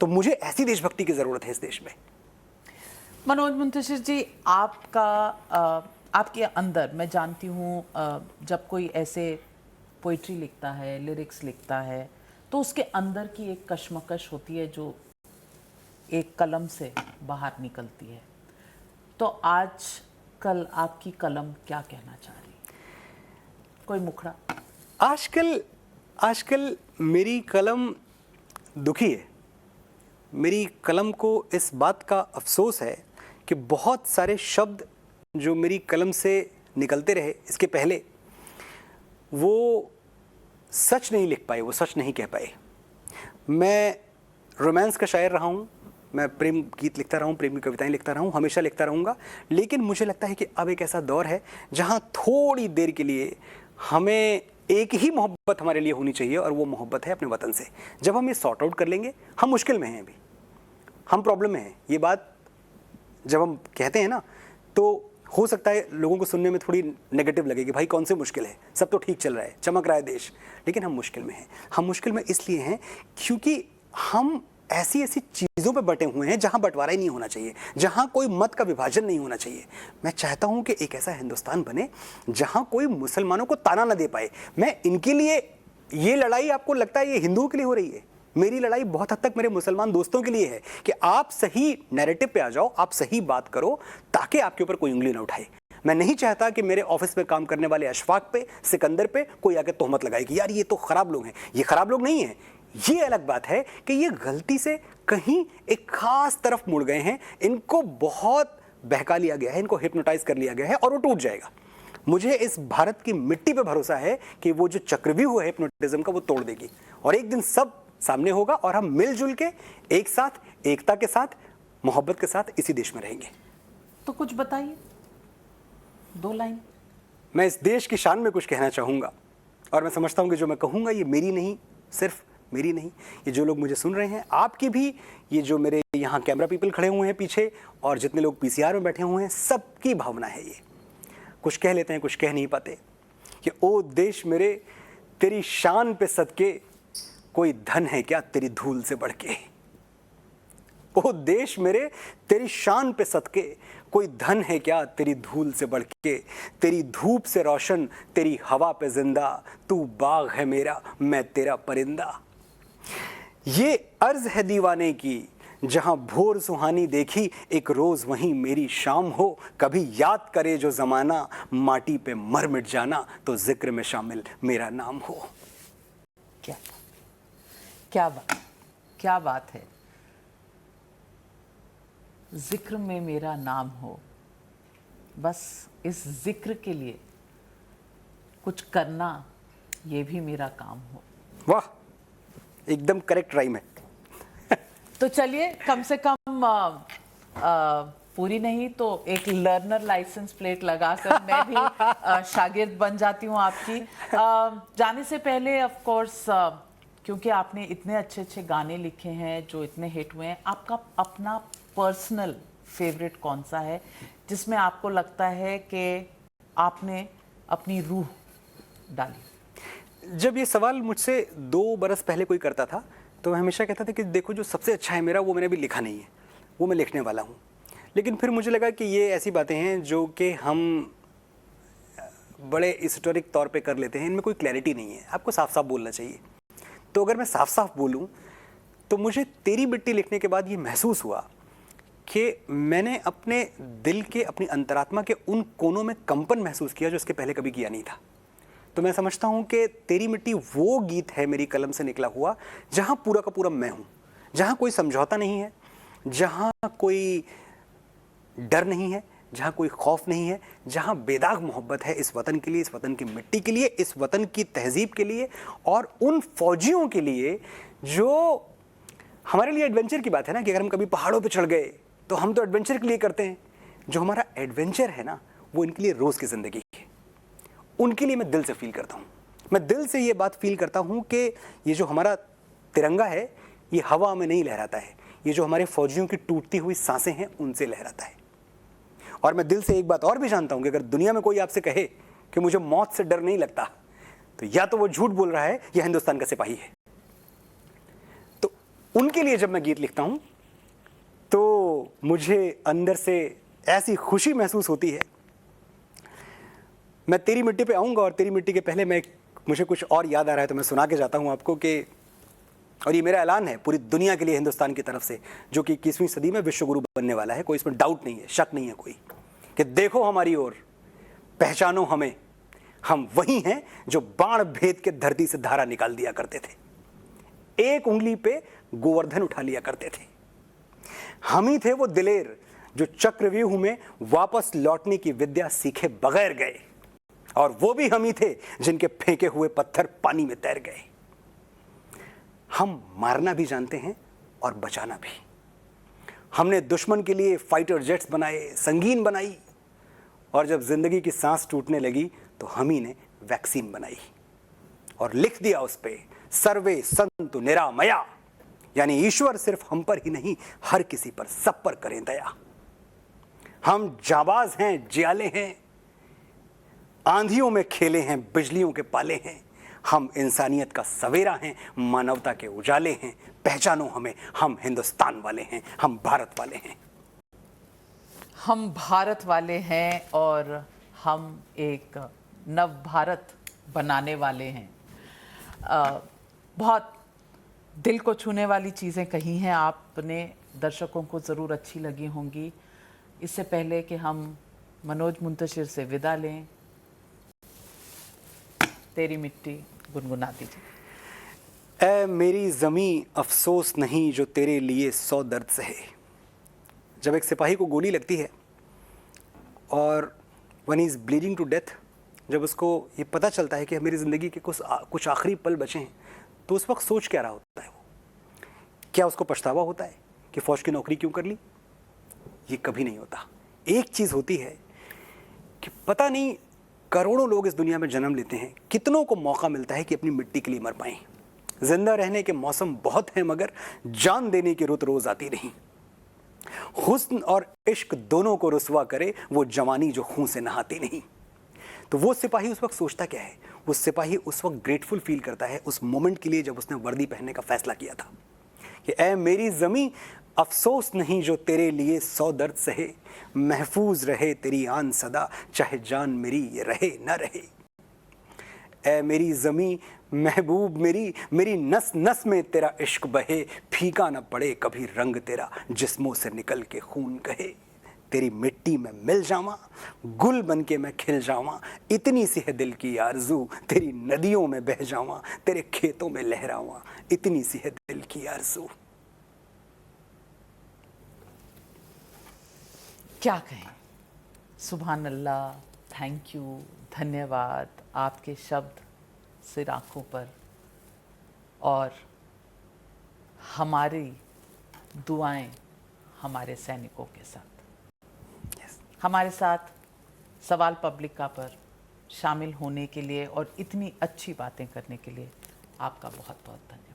तो मुझे ऐसी देशभक्ति की जरूरत है इस देश में। मनोज मुंतशिर जी, आपके अंदर मैं जानती हूँ, जब कोई ऐसे पोइट्री लिखता है, लिरिक्स लिखता है, तो उसके अंदर की एक कश्मकश होती है जो एक कलम से बाहर निकलती है। तो आज कल आपकी कलम क्या कहना चाह रही है? कोई मुखड़ा? आजकल मेरी कलम दुखी है। मेरी कलम को इस बात का अफसोस है कि बहुत सारे शब्द जो मेरी कलम से निकलते रहे इसके पहले, वो सच नहीं लिख पाए, वो सच नहीं कह पाए। मैं रोमांस का शायर रहा हूँ, मैं प्रेम गीत लिखता रहा हूँ, प्रेम की कविताएं लिखता रहा हूँ, हमेशा लिखता रहूँगा। लेकिन मुझे लगता है कि अब एक ऐसा दौर है जहाँ थोड़ी देर के लिए हमें एक ही मोहब्बत हमारे लिए होनी चाहिए, और वो मोहब्बत है अपने वतन से। जब हम ये सॉर्ट आउट कर लेंगे, हम मुश्किल में हैं, अभी हम प्रॉब्लम में हैं। ये बात जब हम कहते हैं ना, तो हो सकता है लोगों को सुनने में थोड़ी नेगेटिव लगे कि भाई कौन से मुश्किल है, सब तो ठीक चल रहा है, चमक रहा है देश, लेकिन हम मुश्किल में हैं। हम मुश्किल में इसलिए हैं क्योंकि हम ऐसी चीज़ों पे बटे हुए हैं जहां बंटवारा ही नहीं होना चाहिए, जहां कोई मत का विभाजन नहीं होना चाहिए। मैं चाहता हूं कि एक ऐसा हिंदुस्तान बने जहां कोई मुसलमानों को ताना ना दे पाए। मैं इनके लिए, ये लड़ाई आपको लगता है ये हिंदुओं के लिए हो रही है, मेरी लड़ाई बहुत हद तक मेरे मुसलमान दोस्तों के लिए है कि आप सही नैरेटिव पे आ जाओ, आप सही बात करो, ताकि आपके ऊपर कोई उंगली ना उठाए। मैं नहीं चाहता कि मेरे ऑफिस में काम करने वाले अशफाक पे, सिकंदर पे कोई आके तोहमत लगाए कि यार ये तो खराब लोग हैं। ये खराब लोग नहीं हैं। ये अलग बात है कि ये गलती से कहीं एक खास तरफ मुड़ गए हैं, इनको बहुत बहका लिया गया है, इनको हिप्नोटाइज कर लिया गया है, और वो टूट जाएगा। मुझे इस भारत की मिट्टी पे भरोसा है कि वो जो चक्रव्यूह है हिप्नोटिज्म का, वो तोड़ देगी, और एक दिन सब सामने होगा, और हम मिलजुल के एक साथ, एकता के साथ, मोहब्बत के साथ इसी देश में रहेंगे। तो कुछ बताइए, 2 लाइन। मैं इस देश की शान में कुछ कहना चाहूँगा, और मैं समझता हूँ कि जो मैं कहूँगा ये मेरी नहीं, सिर्फ मेरी नहीं, ये जो लोग मुझे सुन रहे हैं, आपकी भी, ये जो मेरे यहाँ कैमरा पीपल खड़े हुए हैं पीछे, और जितने लोग पीसीआर में बैठे हुए हैं, सबकी भावना है ये। कुछ कह लेते हैं, कुछ कह नहीं पाते कि ओ देश मेरे, तेरी शान पे सदके, कोई धन है क्या तेरी धूल से बढ़ के। ओ देश मेरे, तेरी शान पे सदके, कोई धन है क्या तेरी धूल से बढ़ के। तेरी धूप से रोशन, तेरी हवा पे जिंदा, तू बाग है मेरा, मैं तेरा परिंदा। ये अर्ज है दीवाने की, जहां भोर सुहानी देखी, एक रोज वहीं मेरी शाम हो। कभी याद करे जो जमाना, माटी पे मर मिट जाना, तो जिक्र में शामिल मेरा नाम हो। क्या बात है। जिक्र में मेरा नाम हो, बस इस जिक्र के लिए कुछ करना, ये भी मेरा काम हो। वाह, एकदम करेक्ट राइम है। तो चलिए, कम से कम पूरी नहीं तो एक लर्नर लाइसेंस प्लेट लगाकर मैं भी शागिर्द बन जाती हूँ आपकी। जाने से पहले ऑफ कोर्स क्योंकि आपने इतने अच्छे अच्छे गाने लिखे हैं जो इतने हिट हुए हैं, आपका अपना पर्सनल फेवरेट कौन सा है जिसमें आपको लगता है कि आपने अपनी रूह डाली? जब ये सवाल मुझसे 2 बरस पहले कोई करता था तो मैं हमेशा कहता था कि देखो जो सबसे अच्छा है मेरा वो मैंने अभी लिखा नहीं है, वो मैं लिखने वाला हूँ। लेकिन फिर मुझे लगा कि ये ऐसी बातें हैं जो कि हम बड़े हिस्टोरिक तौर पे कर लेते हैं, इनमें कोई क्लैरिटी नहीं है, आपको साफ साफ बोलना चाहिए। तो अगर मैं साफ साफ बोलूं तो मुझे तेरी मिट्टी लिखने के बाद ये महसूस हुआ कि मैंने अपने दिल के, अपनी अंतरात्मा के उन कोनों में कंपन महसूस किया जो इसके पहले कभी किया नहीं था। तो मैं समझता हूं कि तेरी मिट्टी वो गीत है मेरी कलम से निकला हुआ जहां पूरा का पूरा मैं हूं, जहां कोई समझौता नहीं है, जहां कोई डर नहीं है, जहां कोई खौफ नहीं है, जहां बेदाग मोहब्बत है इस वतन के लिए, इस वतन की मिट्टी के लिए, इस वतन की तहजीब के लिए और उन फौजियों के लिए जो हमारे लिए एडवेंचर की बात है ना कि अगर हम कभी पहाड़ों पे चढ़ गए तो हम तो एडवेंचर के लिए करते हैं। जो हमारा एडवेंचर है ना वो इनके लिए रोज़ की ज़िंदगी है, उनके लिए मैं दिल से फील करता हूँ। मैं दिल से ये बात फील करता हूँ कि ये जो हमारा तिरंगा है ये हवा में नहीं लहराता है, ये जो हमारे फौजियों की टूटती हुई सांसें हैं उनसे लहराता है। और मैं दिल से एक बात और भी जानता हूं कि अगर दुनिया में कोई आपसे कहे कि मुझे मौत से डर नहीं लगता तो या तो वो झूठ बोल रहा है या हिंदुस्तान का सिपाही है। तो उनके लिए जब मैं गीत लिखता हूं तो मुझे अंदर से ऐसी खुशी महसूस होती है। मैं तेरी मिट्टी पे आऊंगा और तेरी मिट्टी के पहले मुझे कुछ और याद आ रहा है तो मैं सुना के जाता हूं आपको कि, और ये मेरा ऐलान है पूरी दुनिया के लिए हिंदुस्तान की तरफ से जो कि 21वीं सदी में विश्वगुरु बनने वाला है, कोई इसमें डाउट नहीं है, शक नहीं है कोई, कि देखो हमारी ओर, पहचानो हमें, हम वही हैं जो बाण भेद के धरती से धारा निकाल दिया करते थे, एक उंगली पे गोवर्धन उठा लिया करते थे। हम ही थे वो दिलेर जो चक्रव्यूह में वापस लौटने की विद्या सीखे बगैर गए, और वो भी हम ही थे जिनके फेंके हुए पत्थर पानी में तैर गए। हम मारना भी जानते हैं और बचाना भी। हमने दुश्मन के लिए फाइटर जेट्स बनाए, संगीन बनाई, और जब जिंदगी की सांस टूटने लगी तो हम ही ने वैक्सीन बनाई और लिख दिया उस पे सर्वे संतु निरामया, यानी ईश्वर सिर्फ हम पर ही नहीं हर किसी पर, सब पर करें दया। हम जाबाज हैं, जियाले हैं, आंधियों में खेले हैं, बिजलियों के पाले हैं। हम इंसानियत का सवेरा हैं, मानवता के उजाले हैं। पहचानो हमें, हम हिंदुस्तान वाले हैं, हम भारत वाले हैं। हम भारत वाले हैं और हम एक नव भारत बनाने वाले हैं। बहुत दिल को छूने वाली चीज़ें कही हैं आपने, दर्शकों को ज़रूर अच्छी लगी होंगी। इससे पहले कि हम मनोज मुंतशिर से विदा लें, तेरी मिट्टी गुनगुना दीजिए। ऐ मेरी ज़मीं अफसोस नहीं जो तेरे लिए 100 दर्द सहे। जब एक सिपाही को गोली लगती है और one is bleeding to death, जब उसको ये पता चलता है कि मेरी ज़िंदगी के कुछ आखिरी पल बचे हैं, तो उस वक्त सोच क्या रहा होता है? वो क्या उसको पछतावा होता है कि फ़ौज की नौकरी क्यों कर ली? ये कभी नहीं होता। एक चीज़ होती है कि पता नहीं करोड़ों लोग इस दुनिया में जन्म लेते हैं, कितनों को मौका मिलता है कि अपनी मिट्टी के लिए मर पाएं। जिंदा रहने के मौसम बहुत हैं मगर जान देने की रुत रोज आती नहीं। हुस्न और इश्क दोनों को रुसवा करे वो जवानी जो खून से नहाती नहीं। तो वो सिपाही उस वक्त सोचता क्या है? वो सिपाही उस वक्त ग्रेटफुल फील करता है उस मोमेंट के लिए जब उसने वर्दी पहनने का फैसला किया था कि ऐ मेरी ज़मीं अफसोस नहीं जो तेरे लिए 100 दर्द सहे, महफूज रहे तेरी आन सदा चाहे जान मेरी ये रहे न रहे। ऐ मेरी ज़मीं महबूब मेरी नस नस में तेरा इश्क बहे, फीका न पड़े कभी रंग तेरा जिस्मों से निकल के खून कहे। तेरी मिट्टी में मिल जावा, गुल बन के मैं खिल जावा, इतनी सी है दिल की आरज़ू, तेरी नदियों में बह जावा, तेरे खेतों में लहरावा, इतनी सी है दिल की आरज़ू। क्या कहें? सुभान अल्लाह, थैंक यू, धन्यवाद। आपके शब्द सिर आँखों पर और हमारी दुआएं हमारे सैनिकों के साथ। हमारे साथ सवाल पब्लिक का पर शामिल होने के लिए और इतनी अच्छी बातें करने के लिए आपका बहुत बहुत धन्यवाद।